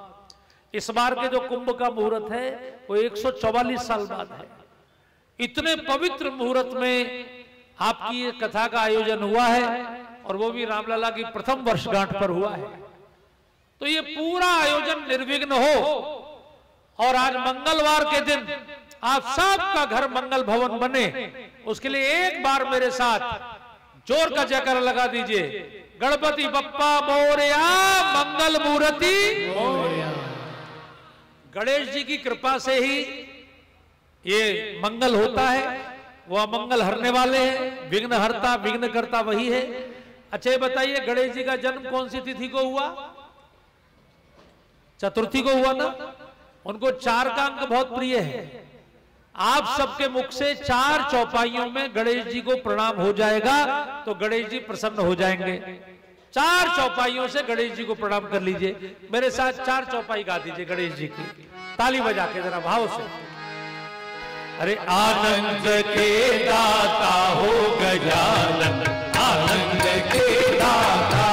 इस बार के जो कुंभ का मुहूर्त है वो 144 साल बाद है। इतने पवित्र मुहूर्त में आपकी ये कथा का आयोजन हुआ है, और वो भी रामलला की प्रथम वर्षगांठ पर हुआ है। तो ये पूरा आयोजन निर्विघ्न हो, और आज मंगलवार के दिन आप सबका घर मंगल भवन बने, उसके लिए एक बार मेरे साथ जोर का जयकारा लगा दीजिए। गणपति बप्पा मोरया, मंगल मूर्ति मोरया। गणेश जी की कृपा से ही ये मंगल होता है, वो अमंगल हरने वाले हैं। विघ्न हरता विघ्न करता वही है। अच्छा ये बताइए, गणेश जी का जन्म कौन सी तिथि को हुआ? चतुर्थी को हुआ ना। उनको 4 का अंक बहुत प्रिय है। आप सबके मुख से 4 चौपाइयों में गणेश जी को प्रणाम हो जाएगा, तो गणेश जी प्रसन्न हो जाएंगे। 4 चौपाइयों से गणेश जी को प्रणाम कर लीजिए। मेरे साथ 4 चौपाई गा दीजिए गणेश जी की, ताली बजा के जरा भाव से। अरे आनंद के दाता हो गजानन, आनंद के दाता,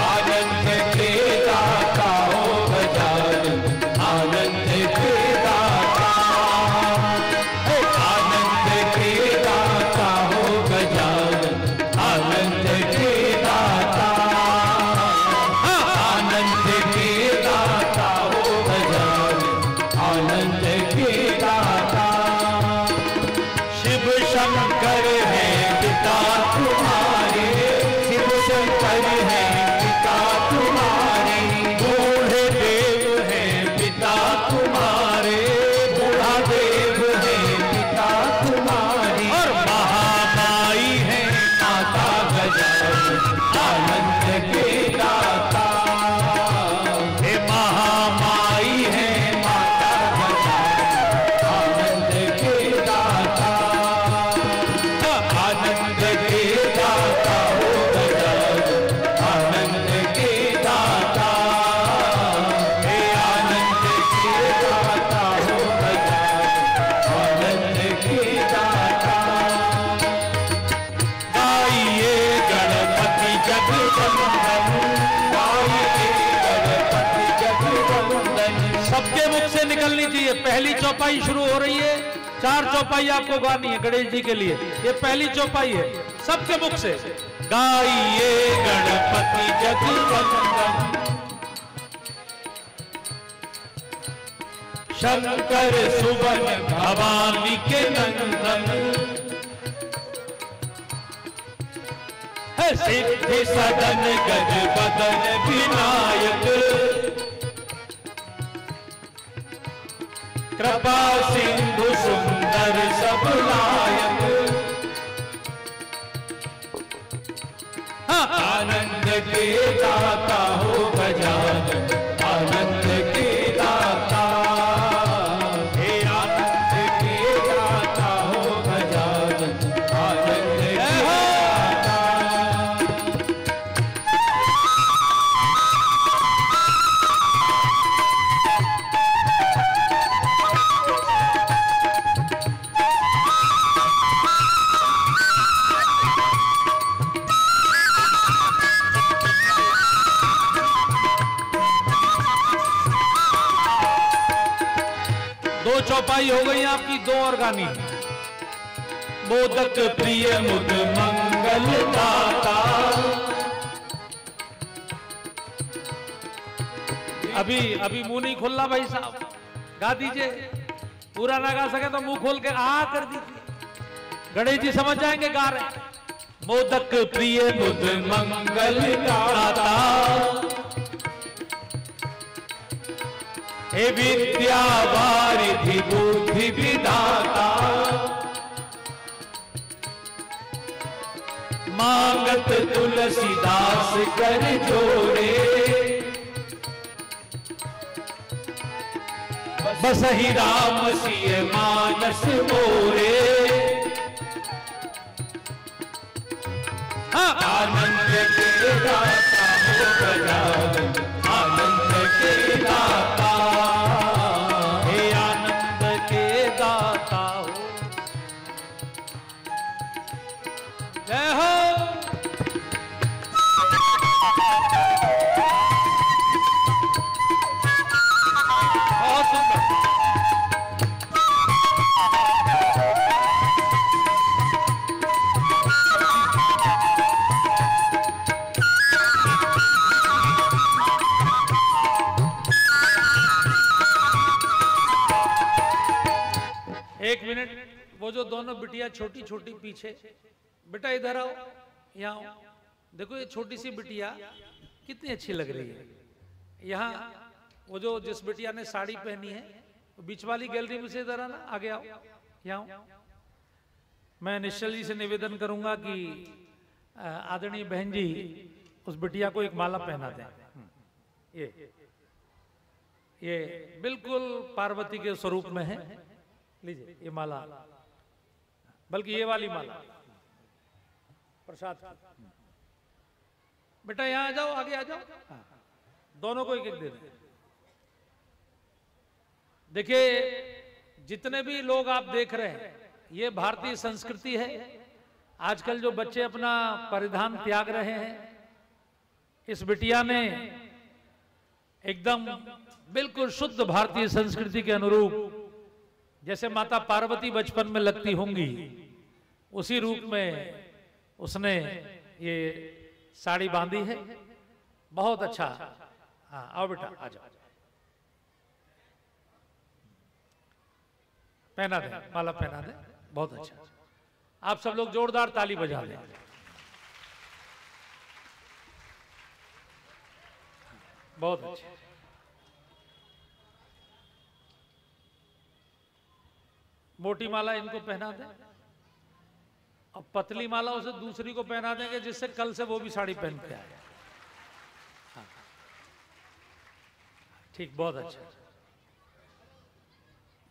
आनंद के दाता हो गजानन, आनंद के दाता, आनंद के दाता हो गजानन, आनंद के दाता, आनंद के दाता हो गजानन, आनंद के दाता। शिव शंकर है पिता तुम्हारे, सबके मुख से निकलनी चाहिए। पहली चौपाई शुरू हो रही है, 4 चौपाई आपको गानी है गणेश जी के लिए। ये पहली चौपाई है, सबके मुख से गाइए गणपति जगवंदन, शंकर सुवन भवानी के नंदन, है सिद्धि सदन गज बदन विनायक, कृपा सिंधु सुंदर सब लायक, आनंद के दाता हो गजानन, आनंद के दाता, हे आनंद के दाता हो गजानन, आनंद के दाता। दो चौपाई हो गई आपकी, 2 और गानी। मोदक प्रिय मुद मंगल दाता, अभी मुंह नहीं खोलना भाई साहब, गा दीजिए। पूरा ना गा सके तो मुंह खोल के आ कर दीजिए, गणेश जी समझ जाएंगे गा रहे। मोदक प्रिय मुद मंगल दाता, हे विद्या वारिधि बुद्धि विधाता, मांगत तुलसीदास कर जोड़े, बसहि राम सिय मानस मोरे, आनंद के दाता हो गजानन, आनंद के दाता, हे आनंद के दाता हो, जय हो। बहुत सुंदर। एक मिनट, वो जो दोनों बिटिया छोटी छोटी पीछे, बेटा इधर आओ, यहाँ आओ। देखो ये छोटी सी बिटिया कितनी अच्छी लग रही है। यहाँ वो जो जिस बिटिया ने साड़ी पहनी है, वो बीच वाली गैलरी में से इधर आना, आगे आओ, यहाँ आओ। मैं निश्चल जी से निवेदन करूंगा कि आदरणीय बहन जी उस बिटिया को एक माला पहना दें। ये बिल्कुल पार्वती के स्वरूप में है। लीजिए ये माला, बल्कि ये वाली माला प्रसाद। बेटा यहाँ आ जाओ, आगे आ जाओ। दोनों को एक एक दे दें। देखिए जितने भी लोग आप देख रहे हैं, ये भारतीय संस्कृति है। आजकल जो बच्चे अपना परिधान त्याग रहे हैं, इस बिटिया ने एकदम बिल्कुल शुद्ध भारतीय संस्कृति के अनुरूप, जैसे माता पार्वती बचपन में लगती होंगी, उसी रूप में उसने ये साड़ी बांधी है। बहुत अच्छा। हाँ आओ बेटा, आ जाओ, पहना दे, माला पहना दे। बहुत अच्छा। आप सब लोग जोरदार ताली बजा दें। बहुत अच्छा। मोटी माला इनको पहना दें, अब पतली माला उसे दूसरी को पहना देंगे, जिससे कल से वो भी साड़ी पहन के आए। हाँ। ठीक, बहुत अच्छा,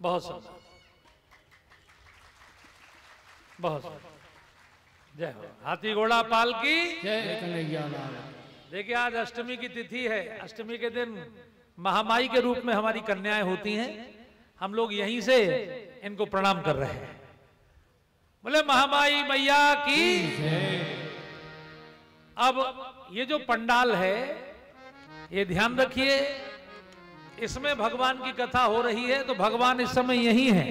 बहुत सुंदर, बहुत सुंदर। जय हो। हाथी घोड़ा पाल की जय। कन्हैया लाल। देखिए आज अष्टमी की तिथि है। अष्टमी के दिन महामाई के रूप में हमारी कन्याएं होती हैं। हम लोग यहीं से इनको प्रणाम कर रहे हैं। बोले महामाई मैया की। अब ये जो पंडाल है, ये ध्यान रखिए इसमें भगवान की कथा हो रही है, तो भगवान इस समय यही है।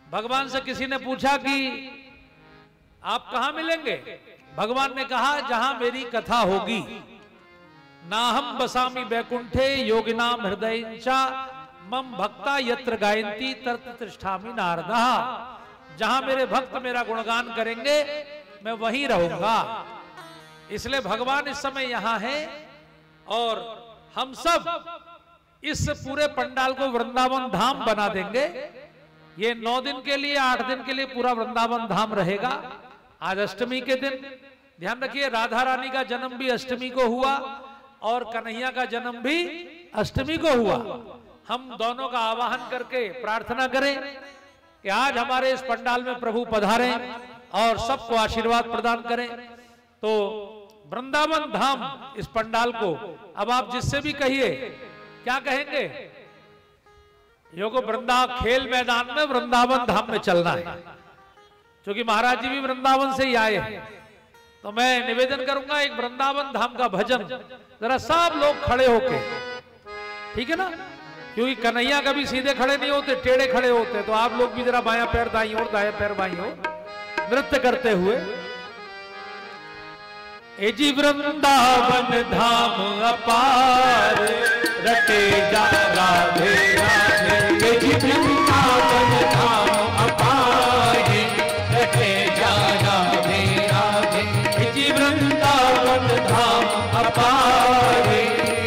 भगवान से किसी ने पूछा कि आप कहां मिलेंगे? भगवान ने कहा जहां मेरी कथा होगी। नाहम बसामी बैकुंठे योगिनाम हृदयंचा मम भक्ता यत्र गायंती तत्र तिष्ठामि नारदा। जहां मेरे भक्त मेरा गुणगान करेंगे मैं वहीं रहूंगा। इसलिए भगवान इस समय यहां है और हम सब इस पूरे पंडाल को वृंदावन धाम बना देंगे। ये 9 दिन के लिए 8 दिन के लिए पूरा वृंदावन धाम रहेगा। आज अष्टमी के दिन ध्यान रखिए, राधा रानी का जन्म भी अष्टमी को हुआ और कन्हैया का जन्म भी अष्टमी को हुआ। हम दोनों का आवाहन करके प्रार्थना करें कि आज हमारे इस पंडाल में प्रभु पधारें और सबको आशीर्वाद प्रदान करें। तो वृंदावन धाम इस पंडाल को अब आप जिससे भी कहिए, क्या कहेंगे? खेल मैदान में वृंदावन धाम में चलना है, क्योंकि महाराज जी भी वृंदावन से ही आए हैं। तो मैं निवेदन करूंगा एक वृंदावन धाम का भजन जरा सब लोग खड़े होके, ठीक है ना? क्योंकि कन्हैया कभी सीधे खड़े नहीं होते, टेढ़े खड़े होते। तो आप लोग भी जरा बायां पैर दाईं ओर, दायां पैर बाईं ओर नृत्य करते हुए। ए जी वृंदावन धाम अपार रटे जा राधे राधे। ए जी वृंदावन धाम अपार रटे जा राधे राधे। ए जी वृंदावन धाम अपार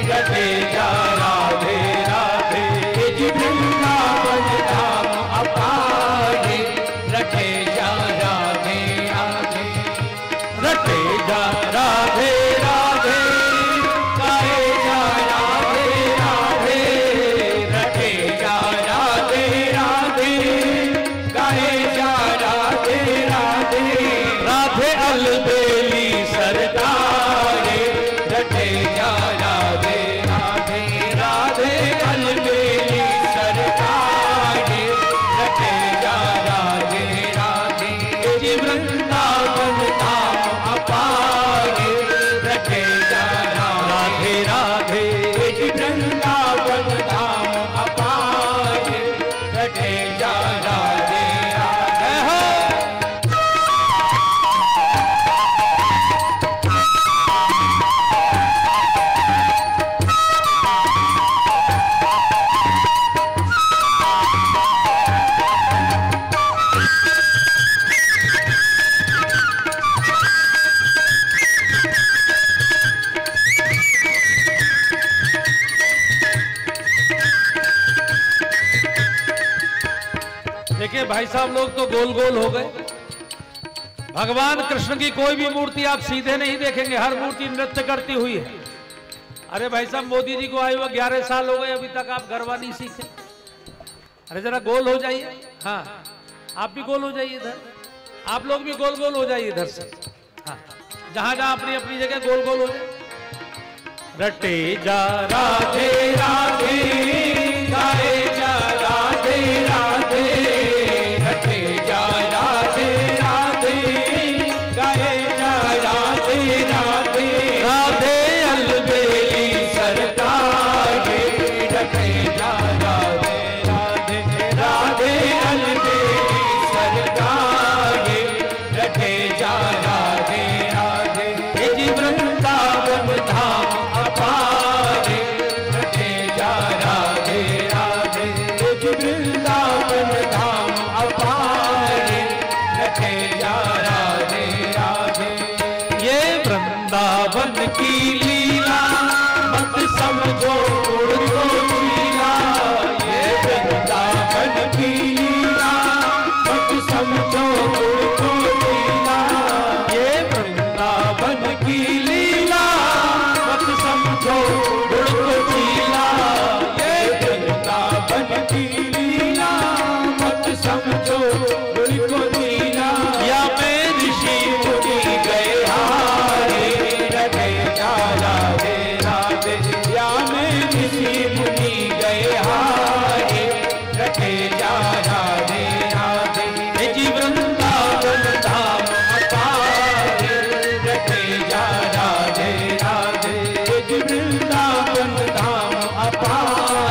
रटे जा राधे राधे। ए जी वृंदावन धाम अपार रटे जा राधे राधे। रटे जा राधे राधे गाए जा राधे राधे। रटे जा राधे राधे गाए जा राधे राधे। राधे अलबेली सरदार रटे जा राधे राधे। राधे अलबेली सरदार रटे जा राधे राधे। जी वृंदावन धाम अपार रटे जा राधे राधे। जी वृंदावन धाम अपार रटे जा राधे राधे। हो देखिए भाई साहब, लोग तो गोल गोल हो गए। भगवान कृष्ण की कोई भी मूर्ति आप सीधे नहीं देखेंगे, हर मूर्ति नृत्य करती हुई है। अरे भाई साहब, मोदी जी को आए हुए 11 साल हो गए, अभी तक आप गरबा नहीं सीखे। अरे जरा गोल हो जाइए। हाँ, आप भी गोल हो जाइए इधर, आप लोग भी गोल गोल हो जाइए इधर से। हाँ, जहां जहां अपनी अपनी जगह गोल गोल हो जाए। रटे जा राधे राधे गाए जा राधे राधे। रटे जा राधे राधे गाए जा राधे राधे। राधे अलबेली सरदार रटे जा राधे राधे। राधे अलबेली सरदार रटे जा राधे राधे। हे जी वृंदावन धाम अपार रटे जा राधे राधे। हे जी वृंदावन धाम अपार रटे जा राधे राधे। ये वृंदावन की लीला मत समझो गुड़ को लीला। ये वृंदावन की लीला मत समझो गुड़ को लीला। ये वृंदावन की लीला मत समझो गुड़ को लीला। ये वृंदावन की लीला मत समझो गुड़ को लीला। या मैं ऋषि मुनि गए हारे रटे जा राधे राधे। या मैं ऋषि मुनि गए हारे रटे जा राधे राधे। हे जी वृंदावन धाम अपार रटे जा राधे राधे। हे जी वृंदावन धाम अपार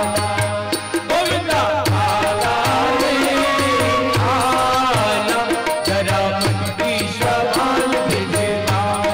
गोविंदा आला रे आला, जरा मन की सवाल भेजे लाला।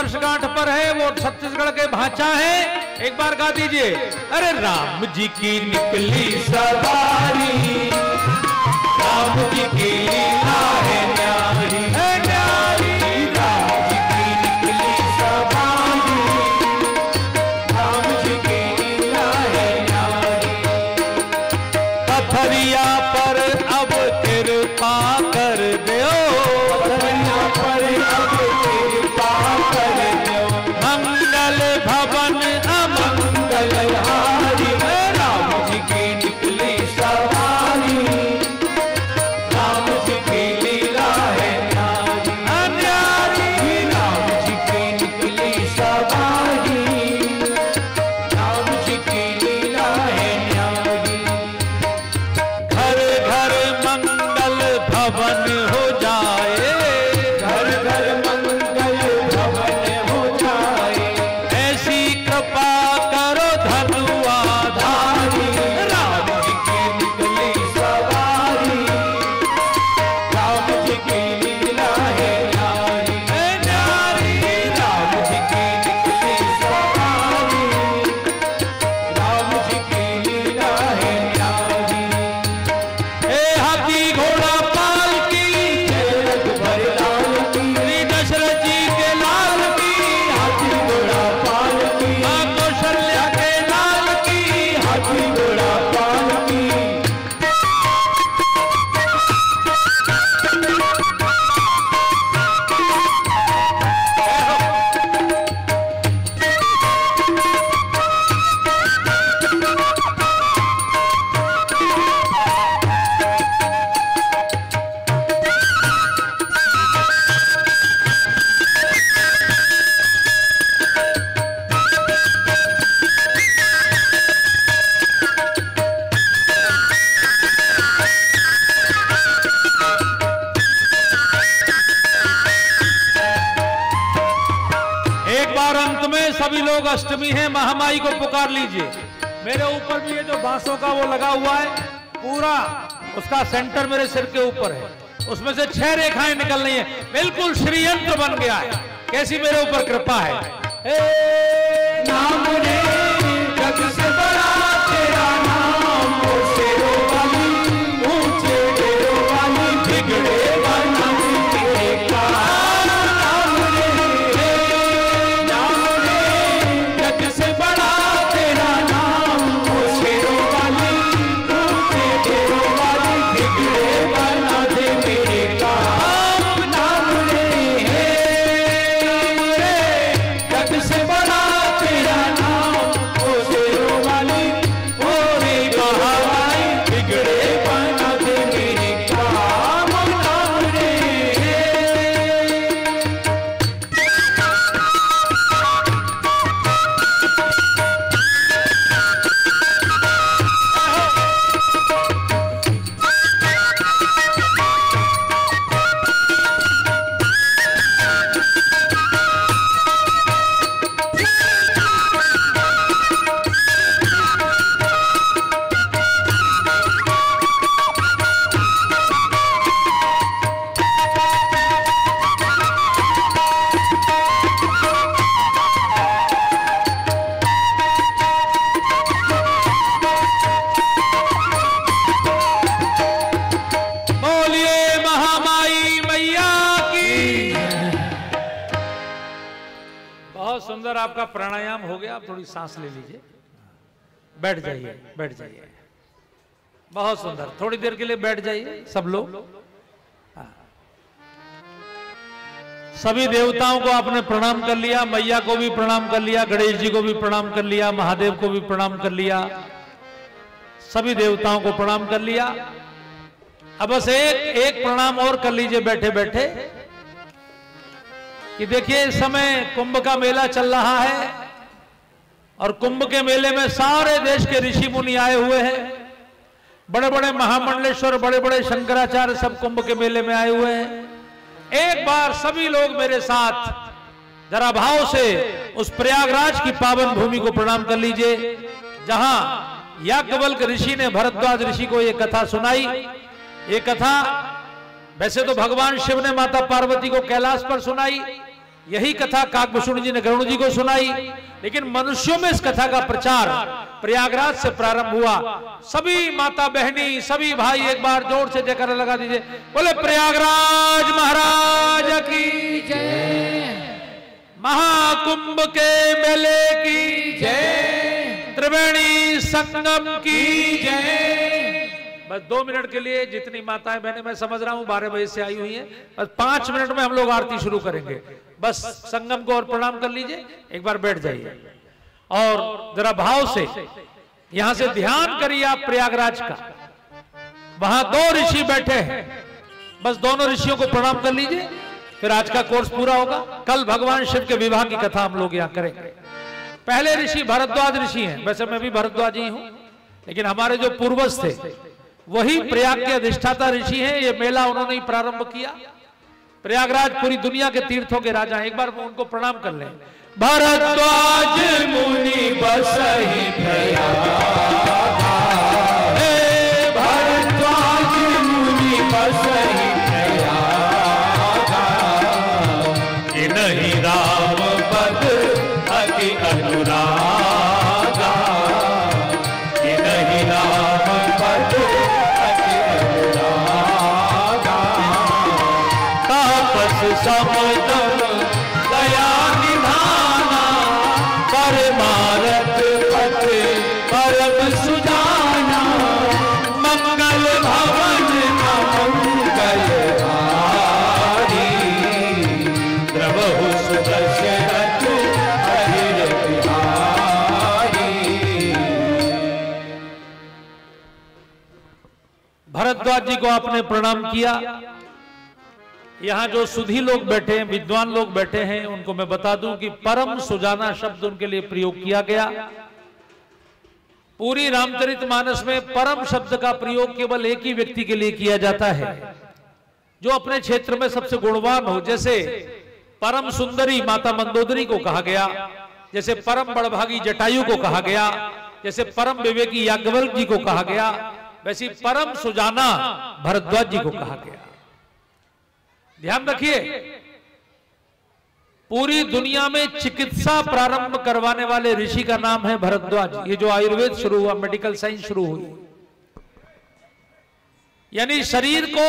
वर्षगांठ पर है, वो छत्तीसगढ़ के भाषा है। एक बार गा दीजिए। अरे राम जी की निकली सवारी, राम जी की लीला है न्यारी, न्यारी। राम जी की निकली सवारी, राम जी की लीला है न्यारी। पथरिया पर अब कृपा कर दो, पथरिया पर अब कृपा कर दो। मंगल भवन अमंगल हारी, राम जी की निकली सवारी, राम जी की लीला है न्यारी, न्यारी। राम जी की निकली सवारी, राम जी की लीला है न्यारी। घर घर मंगल भवन हो जाए, घर घर मंगल भवन हो जाए। ऐसी कृपा करो धनुआधारी, राम जी की निकली सवारी, राम जी की लीला है न्यारी, न्यारी। राम जी की निकली सवारी, राम जी की लीला है न्यारी। हे हाथी घोड़ा पाल की, जय रघुबर लाल की, श्री दशरथ जी के लाल की। हाथी घोड़ा पाल की, मां कौशल्या के लाल की। हाथी घोड़ा पाल की। एक बार अंत में सभी लोग अष्टमी है महामाई को पुकार लीजिए। मेरे ऊपर भी ये जो बांसों का वो लगा हुआ है, पूरा उसका सेंटर मेरे सिर के ऊपर है। उसमें से 6 रेखाएं निकल रही हैं, बिल्कुल श्रीयंत्र बन गया है। कैसी मेरे ऊपर कृपा है। हे नाम रे जग से बड़ा तेरा नाम, ओ शेरों वाली, ऊंचे डेरों वाली, बिगड़े बना तेरे का नाम रे। नाम रे जग से बड़ा तेरा नाम, ओ शेरों वाली, ऊंचे डेरों वाली, बिगड़े बना दे मेरे काम। नाम रे जग से बड़ा तेरा नाम, ओ शेरों वाली, ओ रे महामाई, बिगड़े बना दे मेरे काम। नाम रे बोलिए महामाई मैया की। बहुत सुंदर आपका प्राणायाम हो गया। आप थोड़ी सांस ले लीजिए, बैठ जाइए, बैठ जाइए। बहुत सुंदर, थोड़ी देर के लिए बैठ जाइए सब लोग। हाँ। सभी देवताओं को आपने प्रणाम कर लिया, मैया को भी प्रणाम कर लिया, गणेश जी को भी प्रणाम कर लिया, महादेव को भी प्रणाम कर लिया, सभी देवताओं को प्रणाम कर लिया। अब बस एक प्रणाम और कर लीजिए बैठे बैठे कि देखिए इस समय कुंभ का मेला चल रहा है और कुंभ के मेले में सारे देश के ऋषि मुनि आए हुए हैं। बड़े बड़े महामंडलेश्वर, बड़े बड़े शंकराचार्य सब कुंभ के मेले में आए हुए हैं। एक बार सभी लोग मेरे साथ जरा भाव से उस प्रयागराज की पावन भूमि को प्रणाम कर लीजिए, जहां याज्ञवल्क्य ऋषि ने भरद्वाज ऋषि को यह कथा सुनाई। ये कथा वैसे तो भगवान शिव ने माता पार्वती को कैलाश पर सुनाई, यही कथा काकभूषण जी ने गरुड़ जी को सुनाई, लेकिन मनुष्यों में इस कथा का प्रचार प्रयागराज से प्रारंभ हुआ। सभी माता बहनी, सभी भाई एक बार जोर से जयकारा लगा दीजिए, बोले प्रयागराज महाराज की जय, महाकुंभ के मेले की जय, त्रिवेणी संगम की जय। बस 2 मिनट के लिए जितनी माताएं बहनें, मैं समझ रहा हूं 12 बजे से आई हुई हैं, बस 5 मिनट में हम लोग आरती शुरू करेंगे। बस संगम को और प्रणाम कर लीजिए, एक बार बैठ जाइए और जरा भाव से यहां से ध्यान करिए आप प्रयागराज का। वहां 2 ऋषि बैठे हैं, बस दोनों ऋषियों को प्रणाम कर लीजिए, फिर आज का कोर्स पूरा होगा। कल भगवान शिव के विवाह की कथा हम लोग यहां करेंगे। पहले ऋषि भरद्वाज ऋषि हैं, वैसे मैं भी भरद्वाज ही हूं, लेकिन हमारे जो पूर्वज थे वही प्रयाग के अधिष्ठाता ऋषि हैं। ये मेला उन्होंने ही प्रारंभ किया। प्रयागराज पूरी दुनिया के तीर्थों के राजा हैं, एक बार उनको प्रणाम कर लें। भरद्वाज मुनि बसहि प्रयाग, भरद्वाज मुनि बसहि प्रयाग, नहीं राम पद अति अनुरागा, नहीं राम पद अति अनुरागा, तापस समदम दया निधाना, परमारथ पथ परम सुजाना, मंगल भवन मंगल हारी, प्रभु सुदशरथ अहिर बिहारी। भरद्वाज जी को आपने प्रणाम किया। यहां जो सुधी लोग बैठे हैं, विद्वान लोग बैठे हैं, उनको मैं बता दूं कि परम सुजाना शब्द उनके लिए प्रयोग किया गया। पूरी रामचरितमानस में परम शब्द का प्रयोग केवल एक ही व्यक्ति के लिए किया जाता है, जो अपने क्षेत्र में सबसे गुणवान हो। जैसे परम सुंदरी माता मंदोदरी को कहा गया, जैसे परम बड़भागी जटायु को कहा गया, जैसे परम विवेकी याज्ञवल्क्य जी को कहा गया, वैसी परम सुजाना भरद्वाज जी को कहा गया। ध्यान रखिए, पूरी दुनिया में चिकित्सा प्रारंभ करवाने वाले ऋषि का नाम है भरद्वाज। ये जो आयुर्वेद शुरू हुआ, मेडिकल साइंस शुरू हुई, यानी शरीर को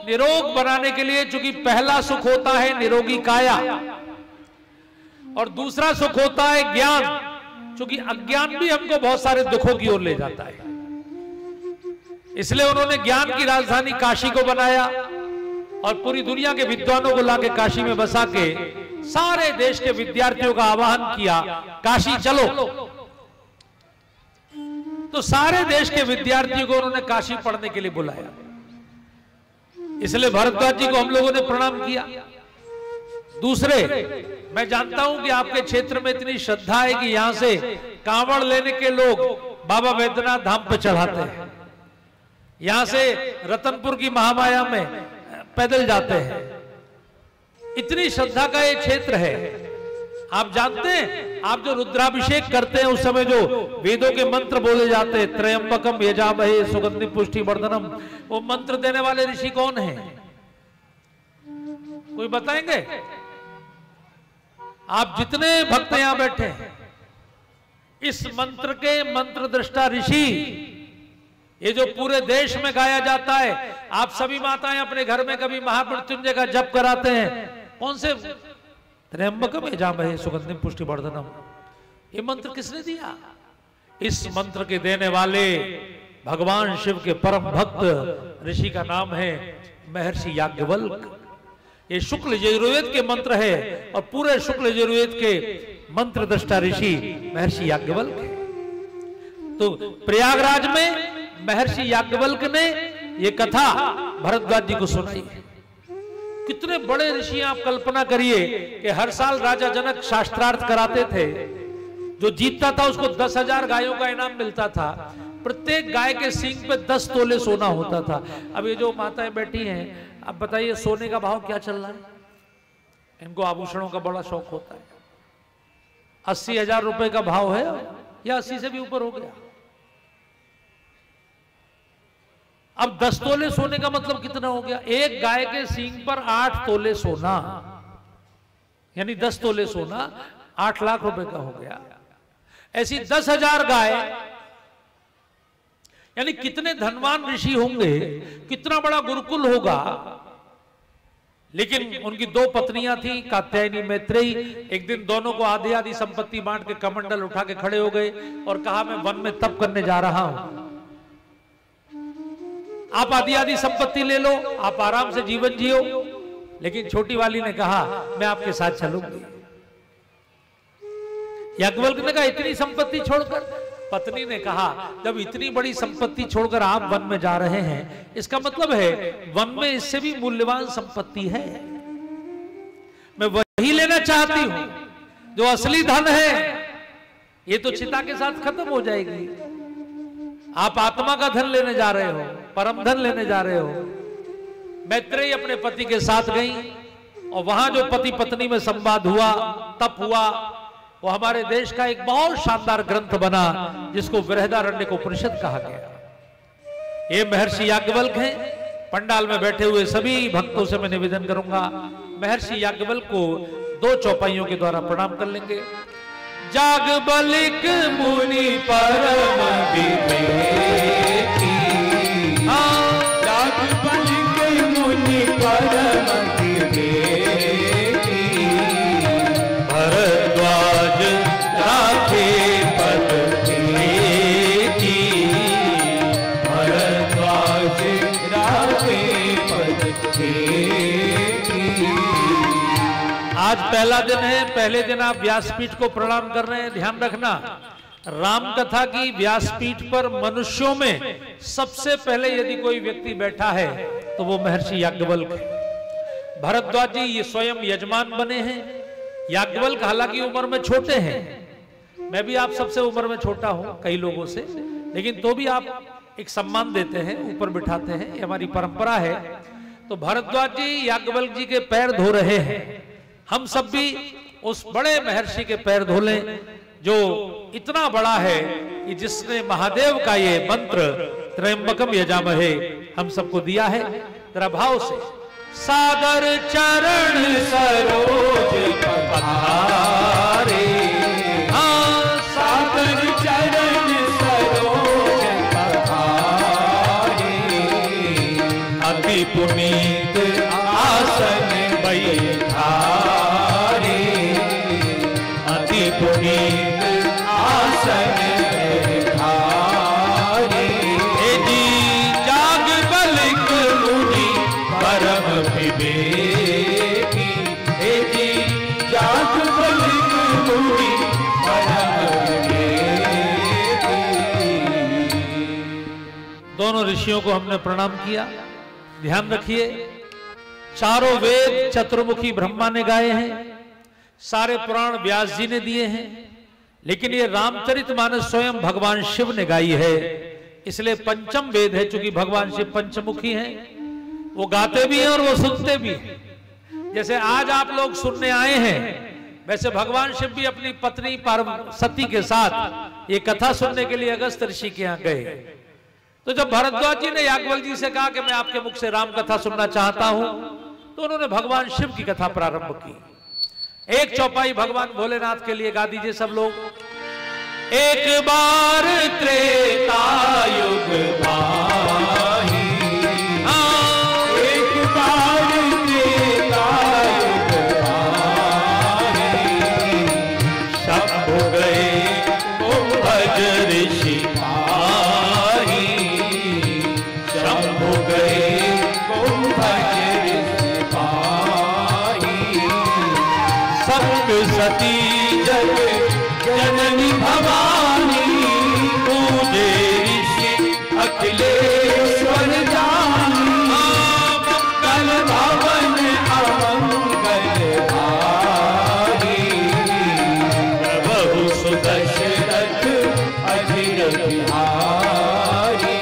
निरोग बनाने के लिए, चूंकि पहला सुख होता है निरोगी काया और दूसरा सुख होता है ज्ञान, चूंकि अज्ञान भी हमको बहुत सारे दुखों की ओर ले जाता है। इसलिए उन्होंने ज्ञान की राजधानी काशी को बनाया और पूरी दुनिया के विद्वानों को लाके काशी में बसा के सारे देश के विद्यार्थियों का आह्वान किया, काशी चलो। तो सारे देश के विद्यार्थियों को उन्होंने काशी पढ़ने के लिए बुलाया। इसलिए भरद्वाज जी को हम लोगों ने प्रणाम किया। दूसरे, मैं जानता हूं कि आपके क्षेत्र में इतनी श्रद्धा है कि यहां से कांवड़ लेने के लोग बाबा वैद्यनाथ धाम पे चढ़ाते हैं, यहां से रतनपुर की महामाया में पैदल जाते हैं। इतनी श्रद्धा का ये क्षेत्र है। आप जानते हैं, आप जो रुद्राभिषेक करते हैं उस समय जो वेदों के मंत्र बोले जाते हैं, त्रयंबकम यजामहे सुगंधिम पुष्टि वर्धनम, वो मंत्र देने वाले ऋषि कौन हैं? कोई बताएंगे? आप जितने भक्त यहां बैठे हैं, इस मंत्र के मंत्र दृष्टा ऋषि, ये जो पूरे देश में गाया जाता है, आप सभी माताएं अपने घर में कभी महामृत्युंजय का जप कराते हैं, कौन से? त्र्यंबकम यजामहे सुगंधिम पुष्टि वर्धनम। ये मंत्र किसने दिया? इस मंत्र के देने वाले भगवान शिव के परम भक्त ऋषि का नाम है महर्षि याज्ञवल्क्य। ये शुक्ल यजुर्वेद के मंत्र है और पूरे शुक्ल यजुर्वेद के मंत्र दृष्टा ऋषि महर्षि याज्ञवल्क्य। तो प्रयागराज में महर्षि याज्ञवल्क्य ने ये कथा भरद्वाज जी को सुनाई। कितने बड़े ऋषि, आप कल्पना करिए कि हर साल राजा जनक शास्त्रार्थ कराते थे। जो जीतता था उसको 10,000 गायों का इनाम मिलता था। प्रत्येक गाय के सींग पे 10 तोले सोना होता था। अब ये जो माताएं बैठी हैं, अब बताइए सोने का भाव क्या चल रहा है? इनको आभूषणों का बड़ा शौक होता है। 80,000 रुपए का भाव है या 80 से भी ऊपर हो गया। अब 10 तोले सोने का मतलब कितना हो गया? एक गाय के सींग पर 8 तोले सोना, यानी 10 तोले सोना 8 लाख रुपए का हो गया। ऐसी 10,000 गाय, यानी कितने धनवान ऋषि होंगे, कितना बड़ा गुरुकुल होगा। लेकिन उनकी 2 पत्नियां थी, कात्यायनी मैत्रेयी। एक दिन दोनों को आधी आधी संपत्ति बांट के कमंडल उठा के खड़े हो गए और कहा मैं वन में तप करने जा रहा हूं, आप आधी आधी संपत्ति ले लो, आप आराम से जीवन जियो। लेकिन छोटी वाली ने कहा मैं आपके साथ चलूंगी। याज्ञवल्क्य ने कहा इतनी संपत्ति छोड़कर? पत्नी ने कहा जब इतनी बड़ी संपत्ति छोड़कर आप वन में जा रहे हैं, इसका मतलब है वन में इससे भी मूल्यवान संपत्ति है। मैं वही लेना चाहती हूं जो असली धन है। ये तो चिता के साथ खत्म हो जाएगी। आप आत्मा का धन लेने जा रहे हो, परम धन लेने जा रहे हो। मैत्रेयी अपने पति के साथ गई और वहां जो पति पत्नी में संवाद हुआ, तप हुआ, वो हमारे देश का एक बहुत शानदार ग्रंथ बना जिसको बृहदारण्यक उपनिषद कहा गया। ये महर्षि याज्ञवल्क्य हैं। पंडाल में बैठे हुए सभी भक्तों से मैं निवेदन करूंगा, महर्षि याज्ञवल्क्य को 2 चौपाइयों के द्वारा प्रणाम कर लेंगे। याज्ञवल्क्य मुनि परम विवेकी, याज्ञवल्क्य मुनि परम विवेकी, भरद्वाज राखे पद की, भरद्वाज राखे पद की। आज पहला दिन है, पहले दिन आप व्यासपीठ को प्रणाम कर रहे हैं। ध्यान रखना, राम कथा की व्यासपीठ पर मनुष्यों में सबसे पहले यदि कोई व्यक्ति बैठा है तो वो महर्षि याज्ञवल्क्य है। भरद्वाज जी ये स्वयं यजमान बने हैं। याज्ञवल्क्य हालांकि उम्र में छोटे हैं, मैं भी आप सबसे उम्र में छोटा हूं कई लोगों से, लेकिन तो भी आप एक सम्मान देते हैं, ऊपर बिठाते हैं, ये हमारी परंपरा है। तो भरद्वाज जी याज्ञवल्क्य जी के पैर धो रहे हैं। हम सब भी उस बड़े महर्षि के पैर धो लें जो इतना बड़ा है कि जिसने महादेव का ये मंत्र त्र्यंबकम यजामहे हम सबको दिया है। जरा भाव से, सादर चरण सरोज पधारे, सादर चरण सरोज पधारे, अति पुनीत आसन बैठारे, अति पुनीत आसन बैठारे। हे जी याज्ञवल्क्य मुनि परम विवेकी, हे जी याज्ञवल्क्य मुनि परम विवेकी। दोनों ऋषियों को हमने प्रणाम किया। ध्यान रखिए, चारों वेद चतुर्मुखी ब्रह्मा ने गाए हैं, सारे पुराण व्यास जी ने दिए हैं, लेकिन ये रामचरितमानस स्वयं भगवान शिव ने गाई है। इसलिए पंचम वेद है, चूंकि भगवान शिव पंचमुखी हैं, वो गाते भी हैं और वो सुनते भी हैं। जैसे आज आप लोग सुनने आए हैं, वैसे भगवान शिव भी अपनी पत्नी पार्वती के साथ ये कथा सुनने के लिए अगस्त ऋषि के यहाँ गए। तो जब भरद्वाज जी ने याज्ञवल्क्य जी से कहा कि मैं आपके मुख से राम कथा सुनना चाहता हूं, तो उन्होंने भगवान शिव की कथा प्रारंभ की। एक चौपाई भगवान भोलेनाथ के लिए गा दीजिए सब लोग। एक बार त्रेता युग पाही, एक बार त्रेता युग पाही, शंभु गए कुंभज ऋषि पाही, शंभु गए कुंभज ऋषि पाही। सत्य सती जग जननी भवानी, पूजे ऋषि अखिलेश्वर जानी, मंगल भवन अमंगल हारी, प्रभु सुदशरथ अधीर बिहारी।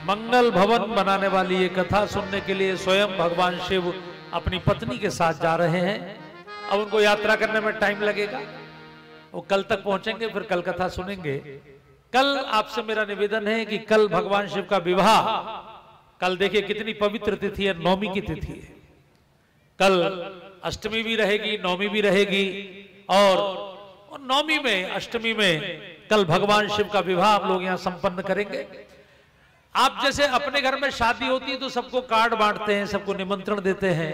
मंगल भवन बनाने वाली ये कथा सुनने के लिए स्वयं भगवान शिव अपनी पत्नी के साथ जा रहे हैं। अब उनको यात्रा करने में टाइम लगेगा, वो कल तक पहुंचेंगे, फिर कल कथा सुनेंगे। कल आपसे मेरा निवेदन है कि कल भगवान शिव का विवाह, कल देखिए कितनी पवित्र तिथि है, नवमी की तिथि है। कल अष्टमी भी रहेगी, नवमी भी रहेगी, और नवमी में, अष्टमी में कल भगवान शिव का विवाह हम लोग यहाँ संपन्न करेंगे। आप जैसे अपने घर में शादी होती है तो सबको कार्ड बांटते हैं, सबको निमंत्रण देते हैं।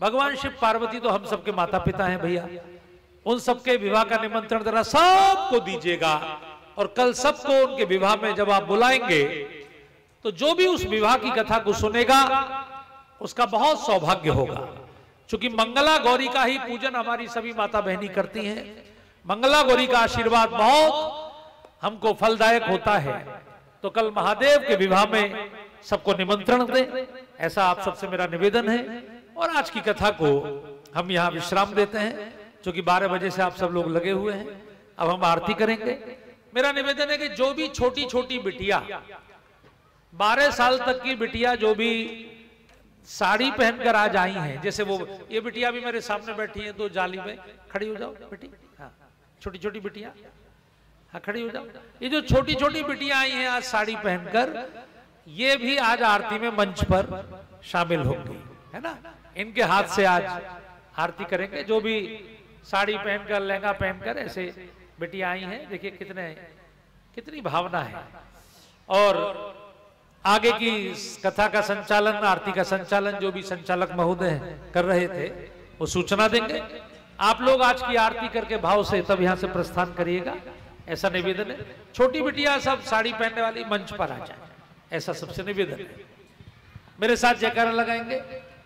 भगवान शिव पार्वती तो हम सबके माता पिता हैं भैया, उन सबके विवाह का निमंत्रण जरा सबको दीजिएगा। और कल सबको उनके विवाह में जब आप बुलाएंगे तो जो भी उस विवाह की कथा को सुनेगा उसका बहुत सौभाग्य होगा। क्योंकि मंगला गौरी का ही पूजन हमारी सभी माता बहनी करती हैं। मंगला गौरी का आशीर्वाद बहुत हमको फलदायक होता है। तो कल महादेव के विवाह में सबको निमंत्रण दें, ऐसा आप सबसे मेरा निवेदन है। और आज की कथा को हम यहाँ विश्राम देते हैं, क्योंकि 12 बजे से आप सब लोग लगे हुए हैं। अब हम आरती करेंगे। मेरा निवेदन है कि जो भी छोटी छोटी बिटिया, 12 साल तक की बिटिया जो भी साड़ी पहनकर आज आई हैं, जैसे वो ये बिटिया भी मेरे सामने बैठी है, तो जाली में खड़ी हो जाओ बेटी। हाँ, छोटी छोटी बिटिया, हाँ खड़ी हो जाओ। ये जो छोटी छोटी बिटियां आई हैं आज साड़ी पहनकर, ये भी आज आरती में मंच पर शामिल होंगी, है ना। इनके हाथ से आज आरती करेंगे। जो भी साड़ी पहनकर, लहंगा पहनकर ऐसे बिटियां आई हैं, देखिए कितनी भावना है। और आगे की कथा का संचालन, आरती का संचालन जो भी संचालक महोदय कर रहे थे वो सूचना देंगे। आप लोग आज की आरती करके भाव से तब यहाँ से प्रस्थान करिएगा, ऐसा निवेदन है। छोटी बिटिया सब साड़ी पहनने वाली मंच पर आ जाए, ऐसा सबसे निवेदन है। मेरे साथ जयकारा लगाएंगे।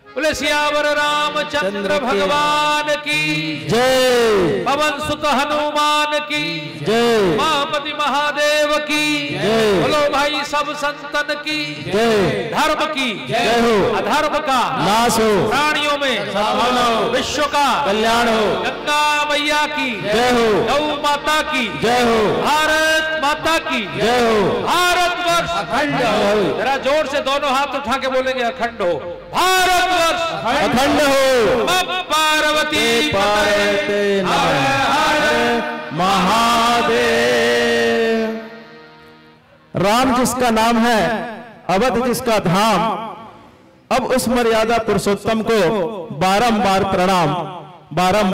बोले सियावर रामचंद्र भगवान की जय, पवन सुत हनुमान की जय, महापति महादेव की जय। बोलो भाई सब संतन की जय, धर्म की जय हो, अधर्म का नाश हो, प्राणियों में सद्भावना हो, विश्व का कल्याण हो, गंगा मैया की जय हो, गौ माता की जय हो, भारत माता की जय हो, भारतवर्ष अखंड हो, जरा जोर से दोनों हाथ उठा के बोलेंगे अखंड हो, भारतवर्ष अखंड हो। पार्वती पार्वती हर हर महादेव। राम जिसका नाम है, अवध जिसका धाम, अब उस मर्यादा पुरुषोत्तम को बारंबार प्रणाम। बारंबार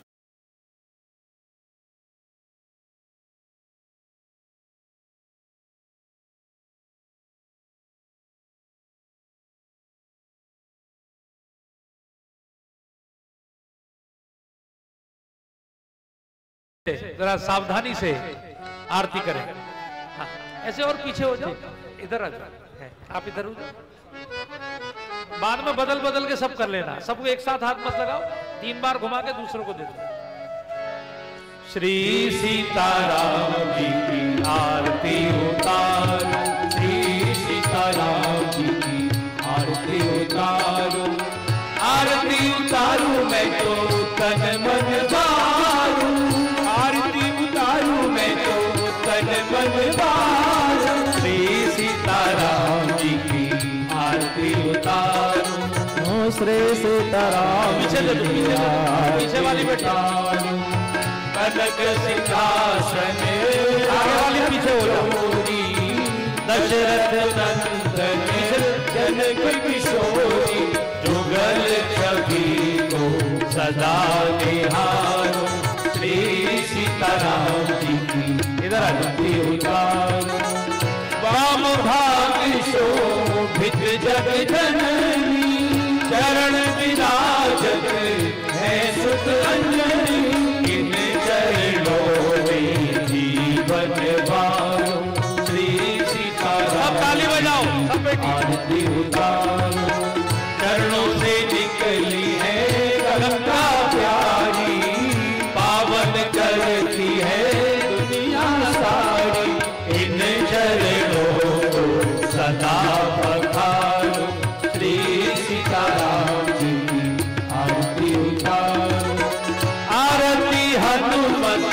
जरा सावधानी से आरती करें। हाँ, ऐसे और पीछे हो जाओ, इधर आ जाओ, आप इधर हो जाओ। बाद में बदल बदल के सब कर लेना, सबको एक साथ हाथ मत लगाओ, 3 बार घुमा के दूसरों को दे दो। श्री सीताराम जी की आरती उतारो, श्री सीताराम जी की आरती उतारो, आरती उतारू मैं तो तन मन बारू, आरती उतारू मैं तो तन मन बारू, श्री सीताराम जी की आरती उतारू, श्री सीताराम पीछे दे दो, पीछे वाली बेटा, कनक सिंहासन आगे वाली पीछे हो जाओ, दशरथ नंदन जनक किशोरी, जुगल छवि को सदा निहारो, श्री सीताराम जी की इधर आरती उतारो, वाम भाग शोभित जग जननी, चरण विराजत है सुत अंजनी, इन चरणों में जीवन वारो, श्री सीताराम। ताली बजाओ सब बेटी। आरती उतारो, चरणों से निकली है गंगा प्यारी, पावन करती है दुनिया सारी, इन चरणों को सदा पखारो, श्री सीताराम जी की आरती उतारो, आरती हनुमत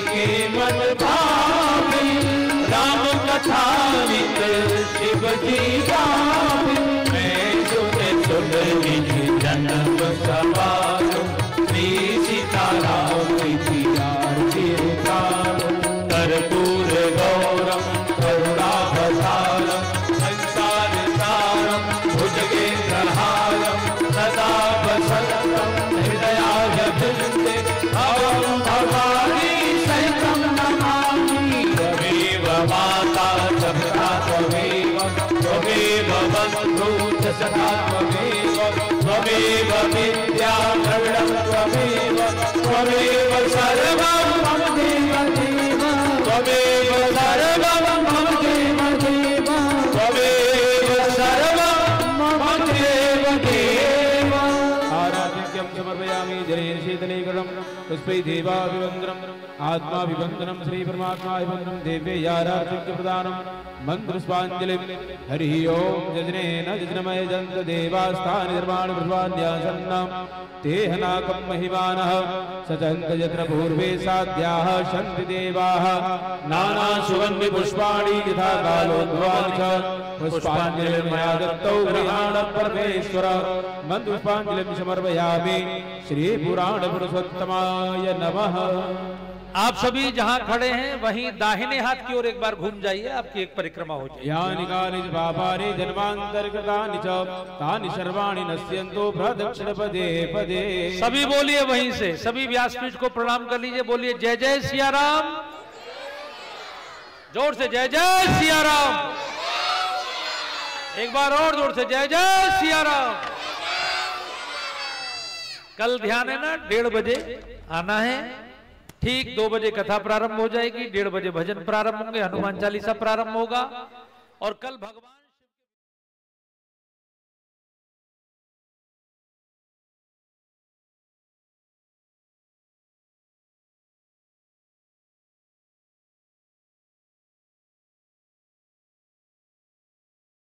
के मन भावे, राम कथा नित शिव जी गावे, मैं सुन सुन निज जन्म सवारो, श्री सीताराम जी की आरती उतारो, कर्पूर गौरम करुणावतारम, संसार सारम भुजगेन्द्रहारम, सदा वसंतम हृदया सदा त्वमेव त्वमेव विद्या द्रविणं त्वमेव त्वमेव सर्वं मम देव देव त्वमेव सर्वं मम देव देव त्वमेव सर्वं मम देव देव। आराध्यं समर्पयामि जलेन शीतलीकरणं पुष्पै देवाभिवन्दनम् आत्माभिवन्दनं श्री परमात्माभिवन्दनं देव्यैरार्घ्य प्रदानं मन्त्रपुष्पाञ्जलिं हरि ओम जजनेन जजनमय जन्त देवास्थान निर्माण पुष्पान्यासन्नं तेहनाकं महिमानः सचन्त यत्र पूर्वे साध्याः सन्ति देवाः नाना सुगन्धि पुष्पाणि यथा कालोद्भवानि च पुष्पाञ्जलिं मया दत्तौ गृहाण परमेश्वर मन्त्रपुष्पाञ्जलिं समर्पयामि श्री पुराण पुरुषोत्तमाय नमः। आप सभी जहां खड़े हैं वहीं दाहिने हाथ की ओर एक बार घूम जाइए, आपकी एक परिक्रमा हो जाए। यानि कानि च पापानि जन्मान्तर्गतानि च तानि सर्वाणि नश्यन्तो प्रदक्षिण पदे पदे। सभी बोलिए वहीं से, सभी व्यासपीठ को प्रणाम कर लीजिए, बोलिए जय जय सिया राम, जोर से जय जय सिया राम, एक बार और जोर से जय जय सिया राम। कल ध्यान है ना, 1:30 बजे आना है, ठीक 2 बजे कथा प्रारंभ हो जाएगी, 1:30 बजे भजन प्रारंभ होंगे, हनुमान चालीसा प्रारंभ होगा और कल भगवान